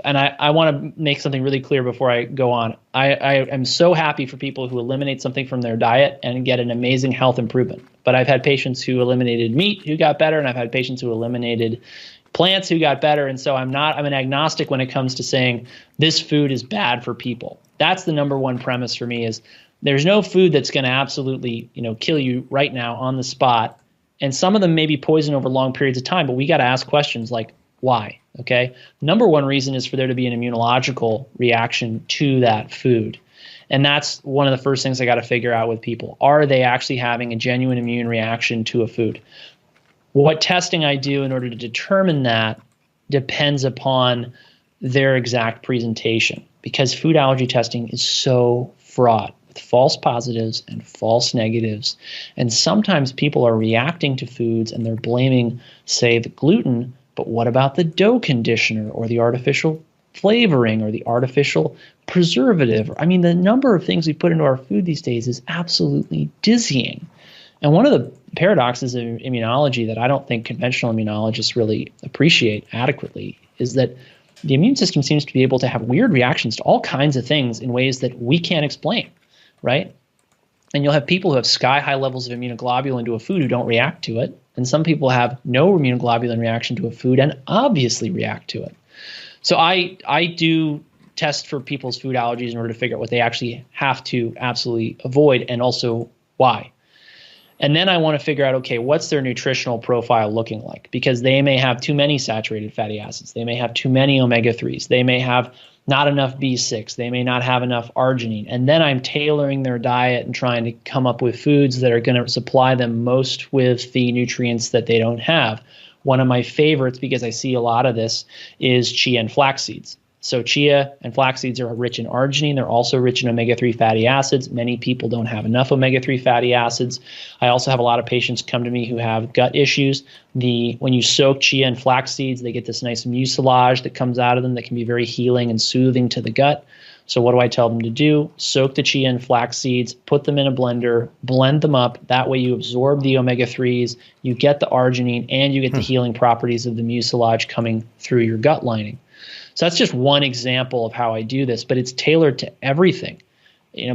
And I want to make something really clear before I go on. I am so happy for people who eliminate something from their diet and get an amazing health improvement. But I've had patients who eliminated meat who got better, and I've had patients who eliminated plants who got better. And so I'm an agnostic when it comes to saying this food is bad for people. That's the number one premise for me is there's no food that's going to absolutely, kill you right now on the spot. And some of them may be poison over long periods of time, but we got to ask questions like, why? Okay. Number one reason is for there to be an immunological reaction to that food. And that's one of the first things I got to figure out with people. Are they actually having a genuine immune reaction to a food? What testing I do in order to determine that depends upon their exact presentation, because food allergy testing is so fraught with false positives and false negatives. And sometimes people are reacting to foods and they're blaming, say, the gluten. But what about the dough conditioner or the artificial flavoring or the artificial preservative? I mean, the number of things we put into our food these days is absolutely dizzying. And one of the paradoxes of immunology that I don't think conventional immunologists really appreciate adequately is that the immune system seems to be able to have weird reactions to all kinds of things in ways that we can't explain, right? And you'll have people who have sky-high levels of immunoglobulin to a food who don't react to it. And some people have no immunoglobulin reaction to a food and obviously react to it. So I do test for people's food allergies in order to figure out what they actually have to absolutely avoid and also why. And then I want to figure out, okay, what's their nutritional profile looking like? Because they may have too many saturated fatty acids. They may have too many omega-3s. They may have not enough B6. They may not have enough arginine. And then I'm tailoring their diet and trying to come up with foods that are going to supply them most with the nutrients that they don't have. One of my favorites, because I see a lot of this, is chia and flax seeds. So chia and flax seeds are rich in arginine. They're also rich in omega-3 fatty acids. Many people don't have enough omega-3 fatty acids. I also have a lot of patients come to me who have gut issues. When you soak chia and flax seeds, they get this nice mucilage that comes out of them that can be very healing and soothing to the gut. So what do I tell them to do? Soak the chia and flax seeds, put them in a blender, blend them up. That way you absorb the omega-3s, you get the arginine, and you get the healing properties of the mucilage coming through your gut lining. So that's just one example of how I do this, but it's tailored to everything.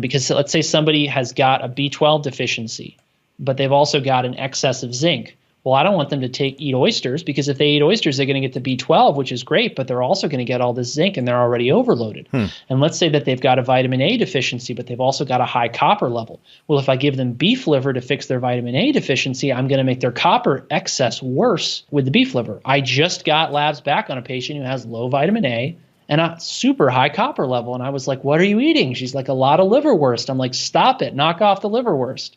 Because let's say somebody has got a B12 deficiency, but they've also got an excess of zinc. Well, I don't want them to eat oysters, because if they eat oysters, they're going to get the B12, which is great, but they're also going to get all this zinc and they're already overloaded. And let's say that they've got a vitamin A deficiency, but they've also got a high copper level. Well, if I give them beef liver to fix their vitamin A deficiency, I'm going to make their copper excess worse with the beef liver. I just got labs back on a patient who has low vitamin A and a super high copper level. And I was like, what are you eating? She's like, a lot of liverwurst. I'm like, stop it, knock off the liverwurst.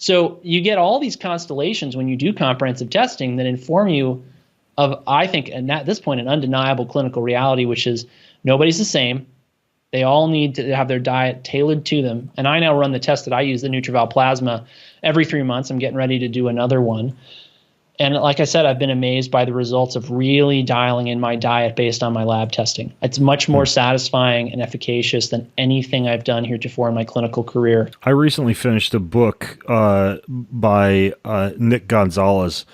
So you get all these constellations when you do comprehensive testing that inform you of, I think, and at this point, an undeniable clinical reality, which is nobody's the same. They all need to have their diet tailored to them. And I now run the test that I use, the NutrEval Plasma, every 3 months. I'm getting ready to do another one. And like I said, I've been amazed by the results of really dialing in my diet based on my lab testing. It's much more satisfying and efficacious than anything I've done heretofore in my clinical career. I recently finished a book by Nick Gonzalez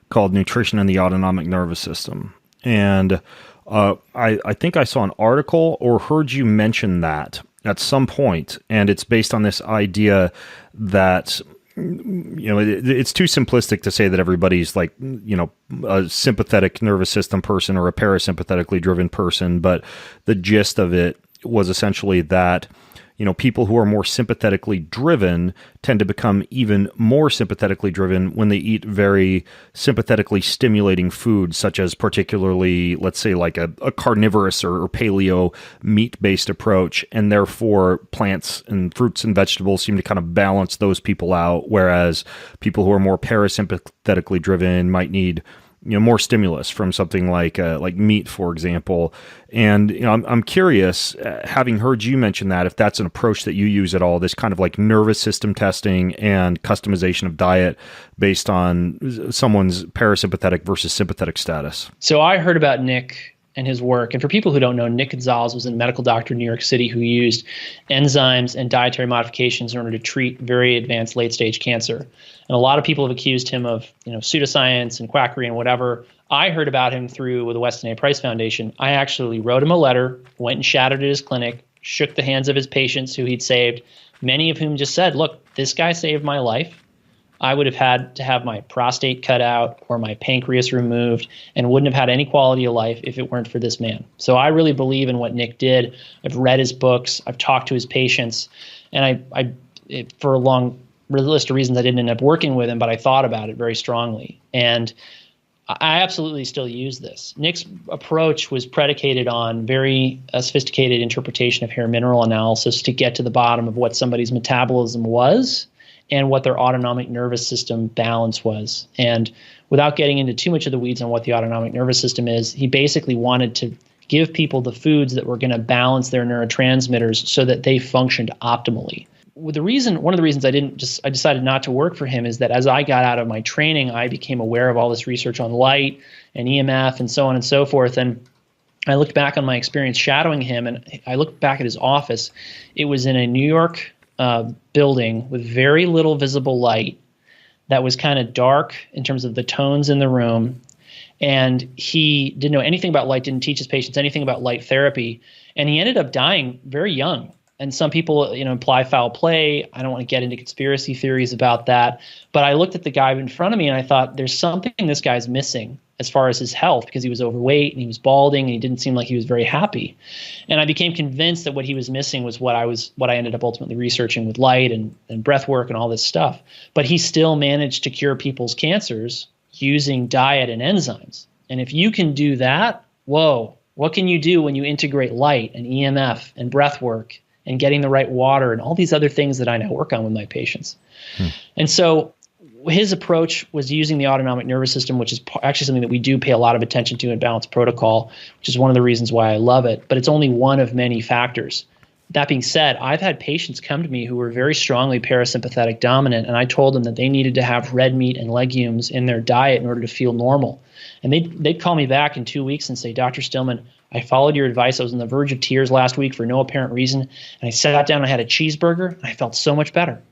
called Nutrition and the Autonomic Nervous System. And I think I saw an article or heard you mention that at some point, and it's based on this idea that it's too simplistic to say that everybody's like, a sympathetic nervous system person or a parasympathetically driven person. But the gist of it was essentially that, people who are more sympathetically driven tend to become even more sympathetically driven when they eat very sympathetically stimulating foods, such as particularly, let's say, like a carnivorous or paleo meat-based approach. And therefore, plants and fruits and vegetables seem to kind of balance those people out, whereas people who are more parasympathetically driven might need more stimulus from something like meat, for example. And I'm curious, having heard you mention that, if that's an approach that you use at all, this kind of like nervous system testing and customization of diet based on someone's parasympathetic versus sympathetic status. So I heard about Nick and his work. And for people who don't know, Nick Gonzalez was a medical doctor in New York City who used enzymes and dietary modifications in order to treat very advanced late-stage cancer. And a lot of people have accused him of, pseudoscience and quackery and whatever. I heard about him through the Weston A. Price Foundation. I actually wrote him a letter, went and shadowed at his clinic, shook the hands of his patients who he'd saved, many of whom just said, look, this guy saved my life. I would have had to have my prostate cut out or my pancreas removed and wouldn't have had any quality of life if it weren't for this man. So I really believe in what Nick did. I've read his books. I've talked to his patients. And for a long list of reasons, I didn't end up working with him, but I thought about it very strongly. And I absolutely still use this. Nick's approach was predicated on very sophisticated interpretation of hair mineral analysis to get to the bottom of what somebody's metabolism was and what their autonomic nervous system balance was. And without getting into too much of the weeds on what the autonomic nervous system is, he basically wanted to give people the foods that were going to balance their neurotransmitters so that they functioned optimally. One of the reasons I decided not to work for him is that as I got out of my training, I became aware of all this research on light and EMF and so on and so forth. And I looked back on my experience shadowing him, and I looked back at his office. It was in a New York building with very little visible light that was kind of dark in terms of the tones in the room. And he didn't know anything about light, didn't teach his patients anything about light therapy. And he ended up dying very young. And some people, imply foul play. I don't want to get into conspiracy theories about that. But I looked at the guy in front of me and I thought, there's something this guy's missing as far as his health, because he was overweight and he was balding and he didn't seem like he was very happy. And I became convinced that what he was missing was what I ended up ultimately researching with light and breathwork and all this stuff. But he still managed to cure people's cancers using diet and enzymes. And if you can do that, whoa, what can you do when you integrate light and EMF and breathwork and getting the right water and all these other things that I now work on with my patients? And so his approach was using the autonomic nervous system, which is actually something that we do pay a lot of attention to in Balanced Protocol, which is one of the reasons why I love it. But it's only one of many factors. That being said, I've had patients come to me who were very strongly parasympathetic dominant, and I told them that they needed to have red meat and legumes in their diet in order to feel normal. And they'd call me back in 2 weeks and say, Dr. Stillman, I followed your advice. I was on the verge of tears last week for no apparent reason. And I sat down and I had a cheeseburger, and I felt so much better.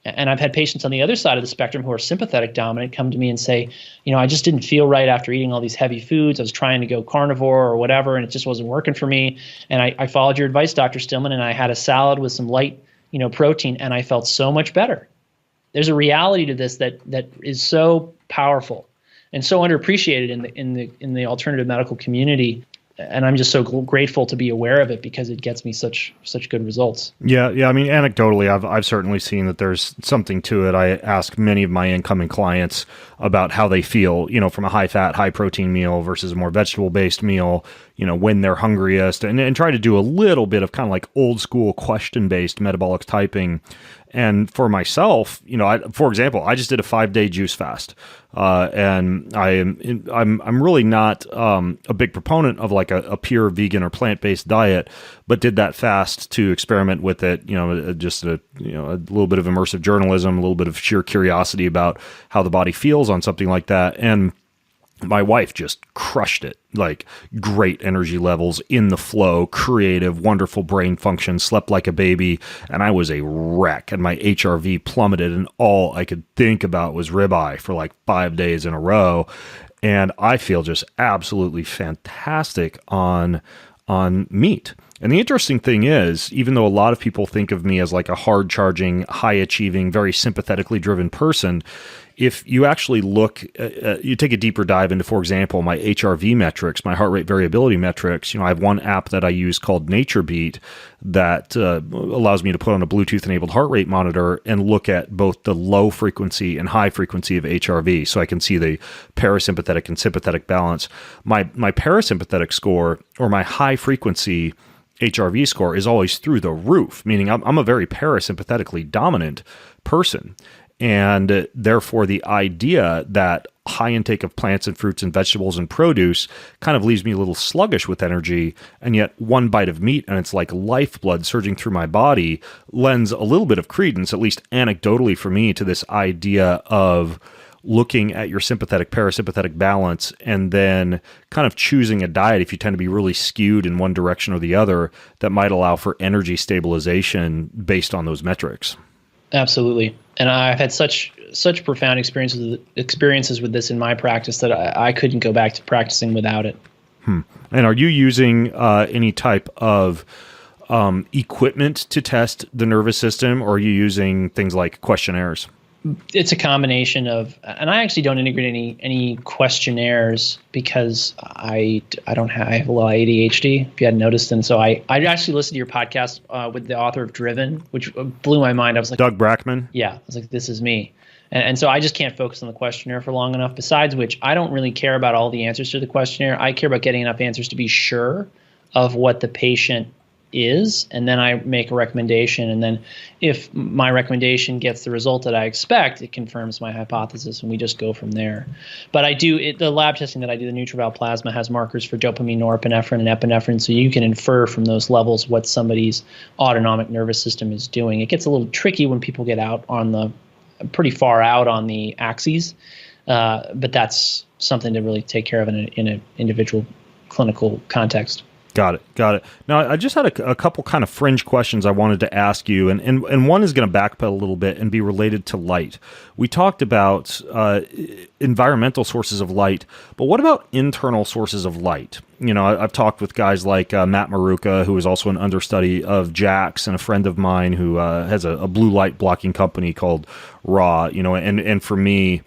And I've had patients on the other side of the spectrum who are sympathetic dominant come to me and say, I just didn't feel right after eating all these heavy foods. I was trying to go carnivore or whatever, and it just wasn't working for me. And I followed your advice, Dr. Stillman, and I had a salad with some light, protein, and I felt so much better. There's a reality to this that is so powerful and so underappreciated in the alternative medical community. And I'm just so grateful to be aware of it because it gets me such good results. Yeah. I mean, anecdotally, I've certainly seen that there's something to it. I ask many of my incoming clients about how they feel, from a high fat, high protein meal versus a more vegetable based meal, when they're hungriest, and try to do a little bit of kind of like old school question based metabolic typing. And for myself, for example, I just did a 5-day juice fast, and I'm really not a big proponent of like a pure vegan or plant based diet, but did that fast to experiment with it. Just a little bit of immersive journalism, a little bit of sheer curiosity about how the body feels on something like that, and my wife just crushed it, like great energy levels, in the flow, creative, wonderful brain function, slept like a baby, and I was a wreck, and my HRV plummeted, and all I could think about was ribeye for like 5 days in a row, and I feel just absolutely fantastic on meat. And the interesting thing is, even though a lot of people think of me as like a hard-charging, high-achieving, very sympathetically driven person, if you actually look, you take a deeper dive into, for example, my HRV metrics, my heart rate variability metrics. I have one app that I use called NatureBeat that allows me to put on a Bluetooth-enabled heart rate monitor and look at both the low frequency and high frequency of HRV, so I can see the parasympathetic and sympathetic balance. My parasympathetic score, or my high frequency HRV score, is always through the roof, meaning I'm a very parasympathetically dominant person. And therefore, the idea that high intake of plants and fruits and vegetables and produce kind of leaves me a little sluggish with energy. And yet one bite of meat and it's like lifeblood surging through my body lends a little bit of credence, at least anecdotally for me, to this idea of looking at your sympathetic parasympathetic balance and then kind of choosing a diet, if you tend to be really skewed in one direction or the other, that might allow for energy stabilization based on those metrics. Absolutely. And I've had such profound experiences with this in my practice that I couldn't go back to practicing without it. And are you using any type of equipment to test the nervous system, or are you using things like questionnaires? It's a combination of, and I actually don't integrate any questionnaires because I have a lot of ADHD, if you hadn't noticed. And so I actually listened to your podcast with the author of Driven, which blew my mind. I was like, Doug Brackman. Yeah. I was like, this is me. And so I just can't focus on the questionnaire for long enough. Besides which, I don't really care about all the answers to the questionnaire. I care about getting enough answers to be sure of what the patient is, and then I make a recommendation, and then if my recommendation gets the result that I expect, it confirms my hypothesis, and we just go from there. But the lab testing that I do, the NutrIval plasma, has markers for dopamine, norepinephrine, and epinephrine, so you can infer from those levels what somebody's autonomic nervous system is doing. It gets a little tricky when people get pretty far out on the axes, but that's something to really take care of in an individual clinical context. Got it. Now, I just had a couple kind of fringe questions I wanted to ask you, and one is going to backpedal a little bit and be related to light. We talked about environmental sources of light, but what about internal sources of light? I've talked with guys like Matt Maruca, who is also an understudy of Jax, and a friend of mine who has a blue light blocking company called Raw. And for me,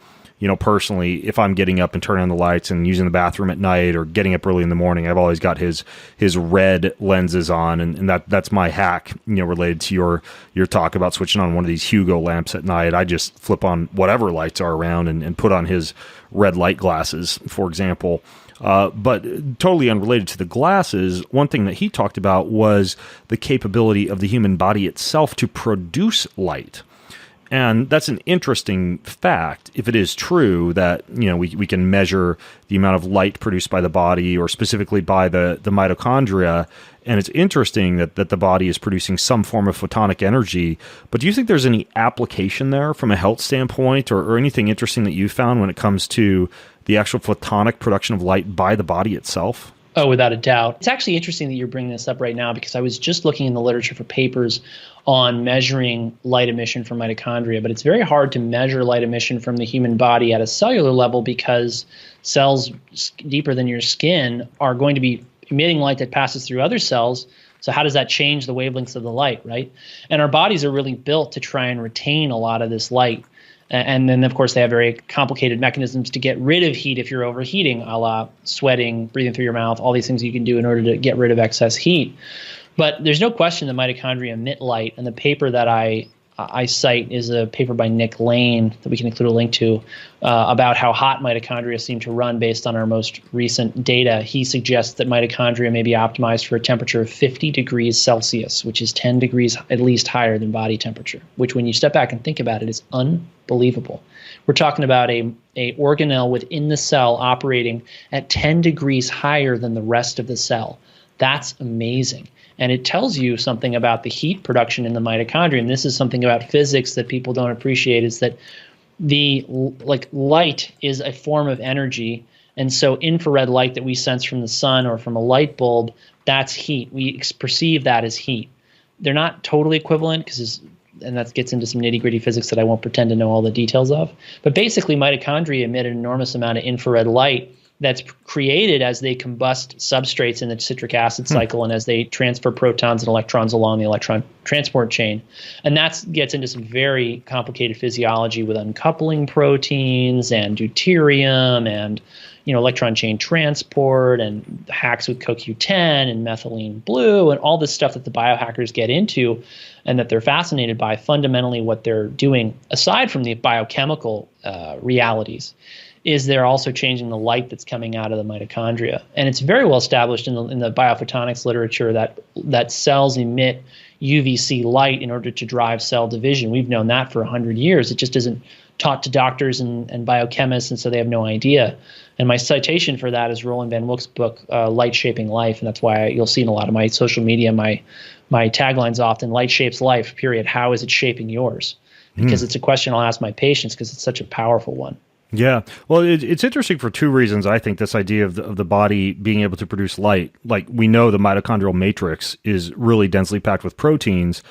personally, if I'm getting up and turning on the lights and using the bathroom at night or getting up early in the morning, I've always got his red lenses on, and that's my hack, related to your talk about switching on one of these Hugo lamps at night. I just flip on whatever lights are around and put on his red light glasses, for example. But totally unrelated to the glasses, one thing that he talked about was the capability of the human body itself to produce light. And that's an interesting fact, if it is true that we can measure the amount of light produced by the body, or specifically by the mitochondria. And it's interesting that the body is producing some form of photonic energy. But do you think there's any application there from a health standpoint, or anything interesting that you found when it comes to the actual photonic production of light by the body itself? Oh, without a doubt. It's actually interesting that you're bringing this up right now, because I was just looking in the literature for papers on measuring light emission from mitochondria, but it's very hard to measure light emission from the human body at a cellular level, because cells deeper than your skin are going to be emitting light that passes through other cells. So how does that change the wavelengths of the light, right? And our bodies are really built to try and retain a lot of this light. And then, of course, they have very complicated mechanisms to get rid of heat if you're overheating, a la sweating, breathing through your mouth, all these things you can do in order to get rid of excess heat. But there's no question the mitochondria emit light. And the paper that I cite is a paper by Nick Lane that we can include a link to about how hot mitochondria seem to run based on our most recent data. He suggests that mitochondria may be optimized for a temperature of 50 degrees Celsius, which is 10 degrees at least higher than body temperature, which when you step back and think about it is unbelievable. We're talking about a organelle within the cell operating at 10 degrees higher than the rest of the cell. That's amazing. And it tells you something about the heat production in the mitochondria. And this is something about physics that people don't appreciate, is that light is a form of energy. And so infrared light that we sense from the sun or from a light bulb, that's heat. We perceive that as heat. They're not totally equivalent, and that gets into some nitty-gritty physics that I won't pretend to know all the details of. But basically, mitochondria emit an enormous amount of infrared light that's created as they combust substrates in the citric acid cycle and as they transfer protons and electrons along the electron transport chain. And that gets into some very complicated physiology with uncoupling proteins and deuterium and electron chain transport and hacks with CoQ10 and methylene blue and all this stuff that the biohackers get into and that they're fascinated by. Fundamentally, what they're doing, aside from the biochemical realities, is they're also changing the light that's coming out of the mitochondria. And it's very well established in the biophotonics literature that cells emit UVC light in order to drive cell division. We've known that for 100 years. It just isn't taught to doctors and biochemists, and so they have no idea. And my citation for that is Roland Van Wook's book, Light Shaping Life, and that's why you'll see in a lot of my social media, my tagline's often, light shapes life, period. How is it shaping yours? Because it's a question I'll ask my patients because it's such a powerful one. Yeah. Well, it's interesting for two reasons. I think this idea of the body being able to produce light, like we know the mitochondrial matrix is really densely packed with proteins,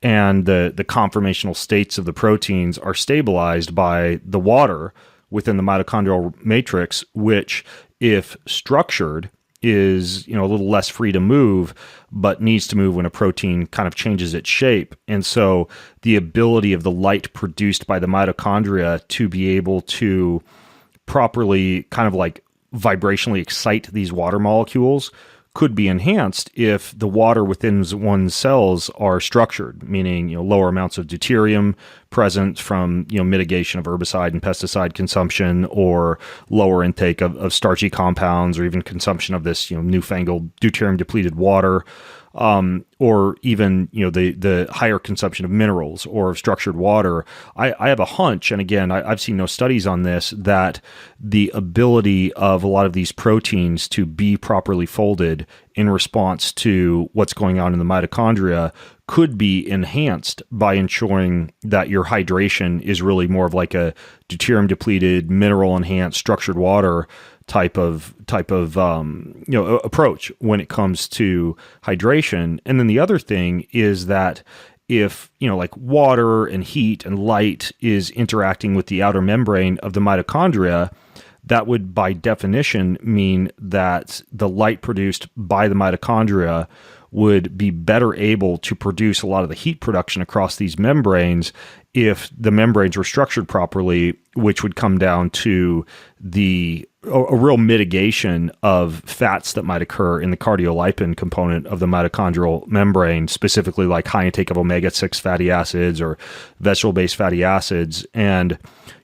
and the conformational states of the proteins are stabilized by the water within the mitochondrial matrix, which, if structured, is a little less free to move, but needs to move when a protein kind of changes its shape. And so the ability of the light produced by the mitochondria to be able to properly kind of like vibrationally excite these water molecules could be enhanced if the water within one's cells are structured, meaning lower amounts of deuterium present from mitigation of herbicide and pesticide consumption, or lower intake of starchy compounds, or even consumption of this newfangled deuterium depleted water, or even the higher consumption of minerals or of structured water. I have a hunch, and again, I've seen no studies on this, that the ability of a lot of these proteins to be properly folded in response to what's going on in the mitochondria could be enhanced by ensuring that your hydration is really more of like a deuterium depleted, mineral enhanced, structured water type of approach when it comes to hydration. And then the other thing is that if like water and heat and light is interacting with the outer membrane of the mitochondria, that would by definition mean that the light produced by the mitochondria would be better able to produce a lot of the heat production across these membranes if the membranes were structured properly, which would come down to a real mitigation of fats that might occur in the cardiolipin component of the mitochondrial membrane, specifically like high intake of omega-6 fatty acids or vegetable-based fatty acids, and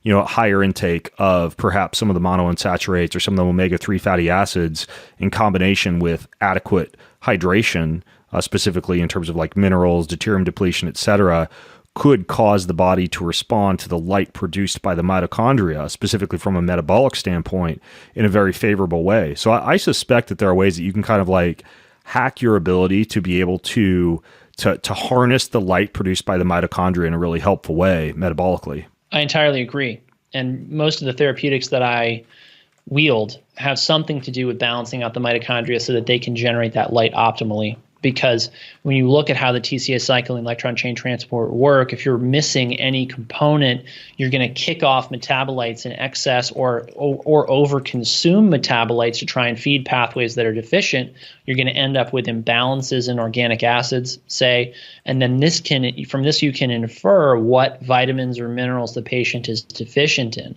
higher intake of perhaps some of the monounsaturates or some of the omega-3 fatty acids in combination with adequate hydration, specifically in terms of like minerals, deuterium depletion, etc., could cause the body to respond to the light produced by the mitochondria, specifically from a metabolic standpoint, in a very favorable way. So I suspect that there are ways that you can kind of like hack your ability to be able to harness the light produced by the mitochondria in a really helpful way metabolically. I entirely agree. And most of the therapeutics that I wield have something to do with balancing out the mitochondria so that they can generate that light optimally. because when you look at how the TCA cycle and electron chain transport work, if you're missing any component, you're going to kick off metabolites in excess or overconsume metabolites to try and feed pathways that are deficient. You're going to end up with imbalances in organic acids, say, and then from this you can infer what vitamins or minerals the patient is deficient in.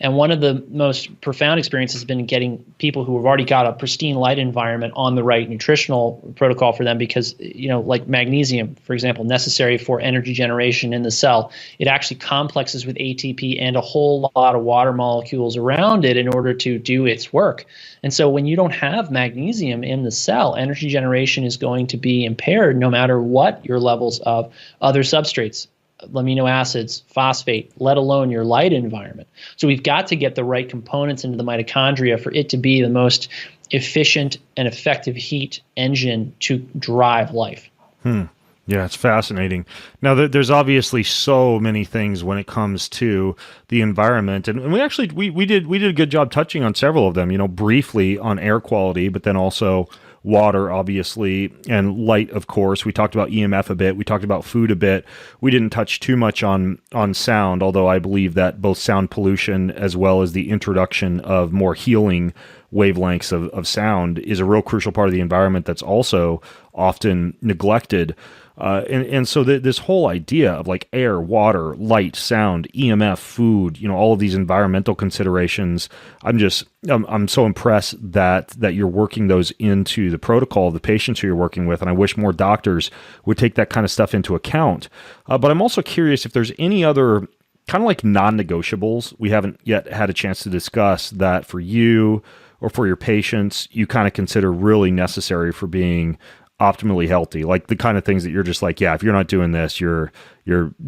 And one of the most profound experiences has been getting people who have already got a pristine light environment on the right nutritional protocol for them because, like magnesium, for example, necessary for energy generation in the cell, it actually complexes with ATP and a whole lot of water molecules around it in order to do its work. And so when you don't have magnesium in the cell, energy generation is going to be impaired no matter what your levels of other substrates, amino acids, phosphate, let alone your light environment. So we've got to get the right components into the mitochondria for it to be the most efficient and effective heat engine to drive life. Yeah, it's fascinating. Now, there's obviously so many things when it comes to the environment, and we did a good job touching on several of them. Briefly on air quality, but then also water, obviously, and light, of course. We talked about EMF a bit. We talked about food a bit. We didn't touch too much on sound, although I believe that both sound pollution as well as the introduction of more healing wavelengths of sound is a real crucial part of the environment that's also often neglected. And so this whole idea of like air, water, light, sound, EMF, food, all of these environmental considerations, I'm so impressed that you're working those into the protocol of the patients who you're working with. And I wish more doctors would take that kind of stuff into account. But I'm also curious if there's any other kind of like non-negotiables we haven't yet had a chance to discuss that for you or for your patients, you kind of consider really necessary for being optimally healthy, like the kind of things that you're just like, yeah, if you're not doing this, you're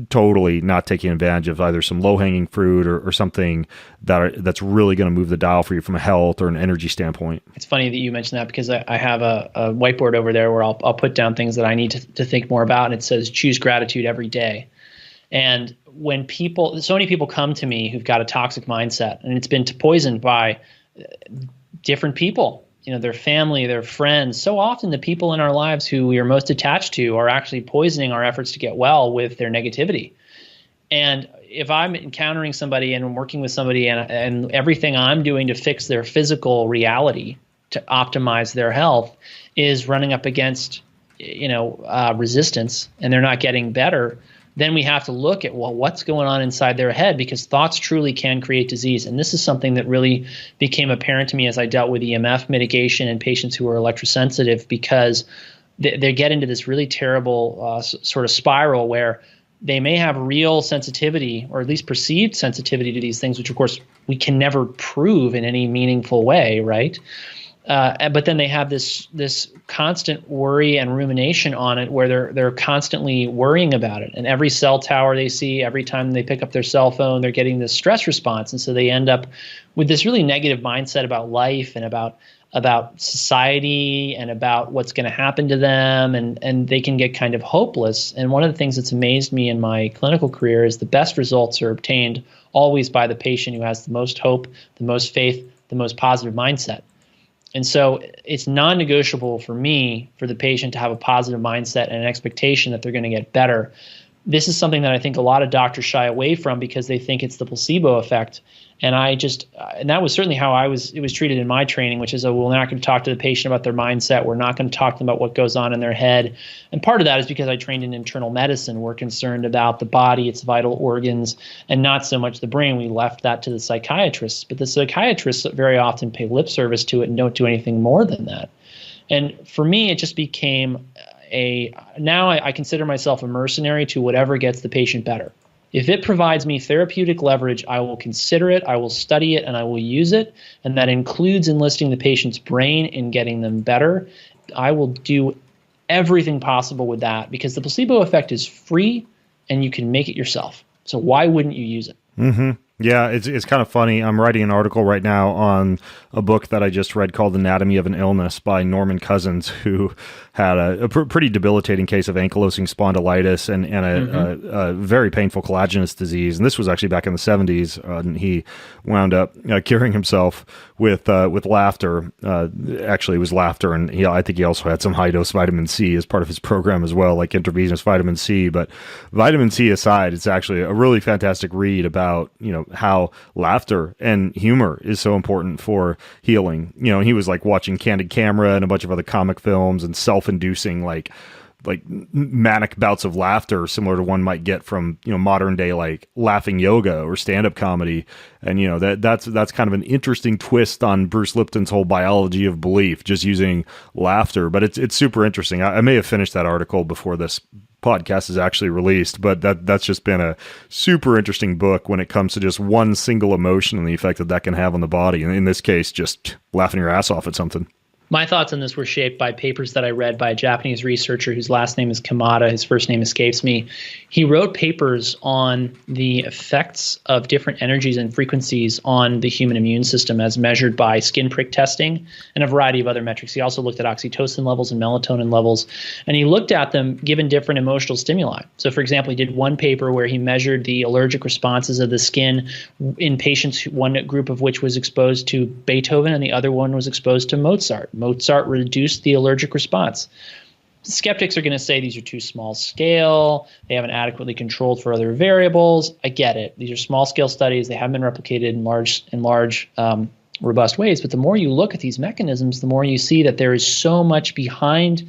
totally not taking advantage of either some low-hanging fruit or something that's really going to move the dial for you from a health or an energy standpoint. It's funny that you mentioned that because I have a whiteboard over there where I'll put down things that I need to think more about, and it says choose gratitude every day. And when so many people come to me who've got a toxic mindset, and it's been poisoned by different people, their family, their friends. So often the people in our lives who we are most attached to are actually poisoning our efforts to get well with their negativity. And if I'm encountering somebody and I'm working with somebody and everything I'm doing to fix their physical reality, to optimize their health, is running up against, resistance, and they're not getting better, then we have to look at, what's going on inside their head, because thoughts truly can create disease. And this is something that really became apparent to me as I dealt with EMF mitigation in patients who are electrosensitive, because they get into this really terrible sort of spiral where they may have real sensitivity, or at least perceived sensitivity to these things, which of course we can never prove in any meaningful way, right? But then they have this constant worry and rumination on it, where they're constantly worrying about it. And every cell tower they see, every time they pick up their cell phone, they're getting this stress response. And so they end up with this really negative mindset about life and about society and about what's going to happen to them. And they can get kind of hopeless. And one of the things that's amazed me in my clinical career is the best results are obtained always by the patient who has the most hope, the most faith, the most positive mindset. And so it's non-negotiable for me, for the patient to have a positive mindset and an expectation that they're going to get better. This is something that I think a lot of doctors shy away from because they think it's the placebo effect. And and that was certainly how it was treated in my training, which is, we're not going to talk to the patient about their mindset. We're not going to talk to them about what goes on in their head. And part of that is because I trained in internal medicine. We're concerned about the body, its vital organs, and not so much the brain. We left that to the psychiatrists. But the psychiatrists very often pay lip service to it and don't do anything more than that. And for me, it just became now I consider myself a mercenary to whatever gets the patient better. If it provides me therapeutic leverage, I will consider it, I will study it, and I will use it. And that includes enlisting the patient's brain in getting them better. I will do everything possible with that, because the placebo effect is free and you can make it yourself. So why wouldn't you use it? Mm-hmm. Yeah, it's kind of funny. I'm writing an article right now on a book that I just read called Anatomy of an Illness by Norman Cousins, who had a pretty debilitating case of ankylosing spondylitis and a very painful collagenous disease. And this was actually back in the 70s. And he wound up curing himself with laughter. Actually, it was laughter. And I think he also had some high-dose vitamin C as part of his program as well, like intravenous vitamin C. But vitamin C aside, it's actually a really fantastic read about, how laughter and humor is so important for healing. He was like watching Candid Camera and a bunch of other comic films and self-inducing like manic bouts of laughter similar to one might get from modern day like laughing yoga or stand-up comedy. And that's kind of an interesting twist on Bruce Lipton's whole biology of belief, just using laughter. But it's super interesting. I may have finished that article before this podcast is actually released, but that's just been a super interesting book when it comes to just one single emotion and the effect that can have on the body. And in this case, just laughing your ass off at something. My thoughts on this were shaped by papers that I read by a Japanese researcher whose last name is Kamada. His first name escapes me. He wrote papers on the effects of different energies and frequencies on the human immune system as measured by skin prick testing and a variety of other metrics. He also looked at oxytocin levels and melatonin levels, and he looked at them given different emotional stimuli. So, for example, he did one paper where he measured the allergic responses of the skin in patients, one group of which was exposed to Beethoven and the other one was exposed to Mozart. Mozart reduced the allergic response. Skeptics are going to say these are too small scale. They haven't adequately controlled for other variables. I get it. These are small scale studies. They haven't been replicated in large, robust ways. But the more you look at these mechanisms, the more you see that there is so much behind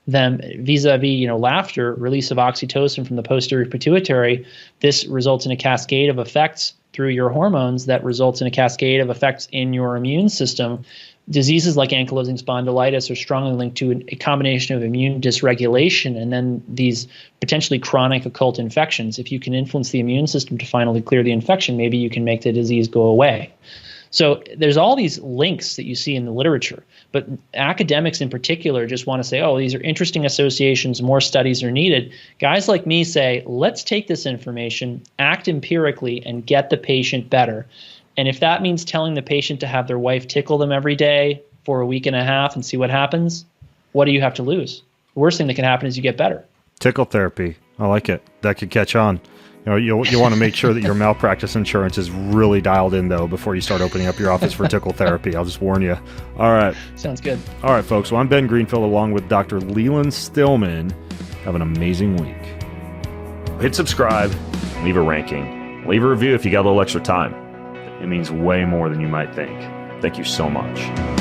them vis-a-vis, laughter, release of oxytocin from the posterior pituitary. This results in a cascade of effects through your hormones that results in a cascade of effects in your immune system. Diseases like ankylosing spondylitis are strongly linked to a combination of immune dysregulation and then these potentially chronic occult infections. If you can influence the immune system to finally clear the infection, maybe you can make the disease go away. So there's all these links that you see in the literature, but academics in particular just want to say, oh, these are interesting associations, more studies are needed. Guys like me say, let's take this information, act empirically, and get the patient better. And if that means telling the patient to have their wife tickle them every day for a week and a half and see what happens, what do you have to lose? The worst thing that can happen is you get better. Tickle therapy. I like it. That could catch on. You want to make sure that your malpractice insurance is really dialed in, though, before you start opening up your office for tickle therapy. I'll just warn you. All right. Sounds good. All right, folks. Well, I'm Ben Greenfield along with Dr. Leland Stillman. Have an amazing week. Hit subscribe, leave a ranking, leave a review if you got a little extra time. It means way more than you might think. Thank you so much.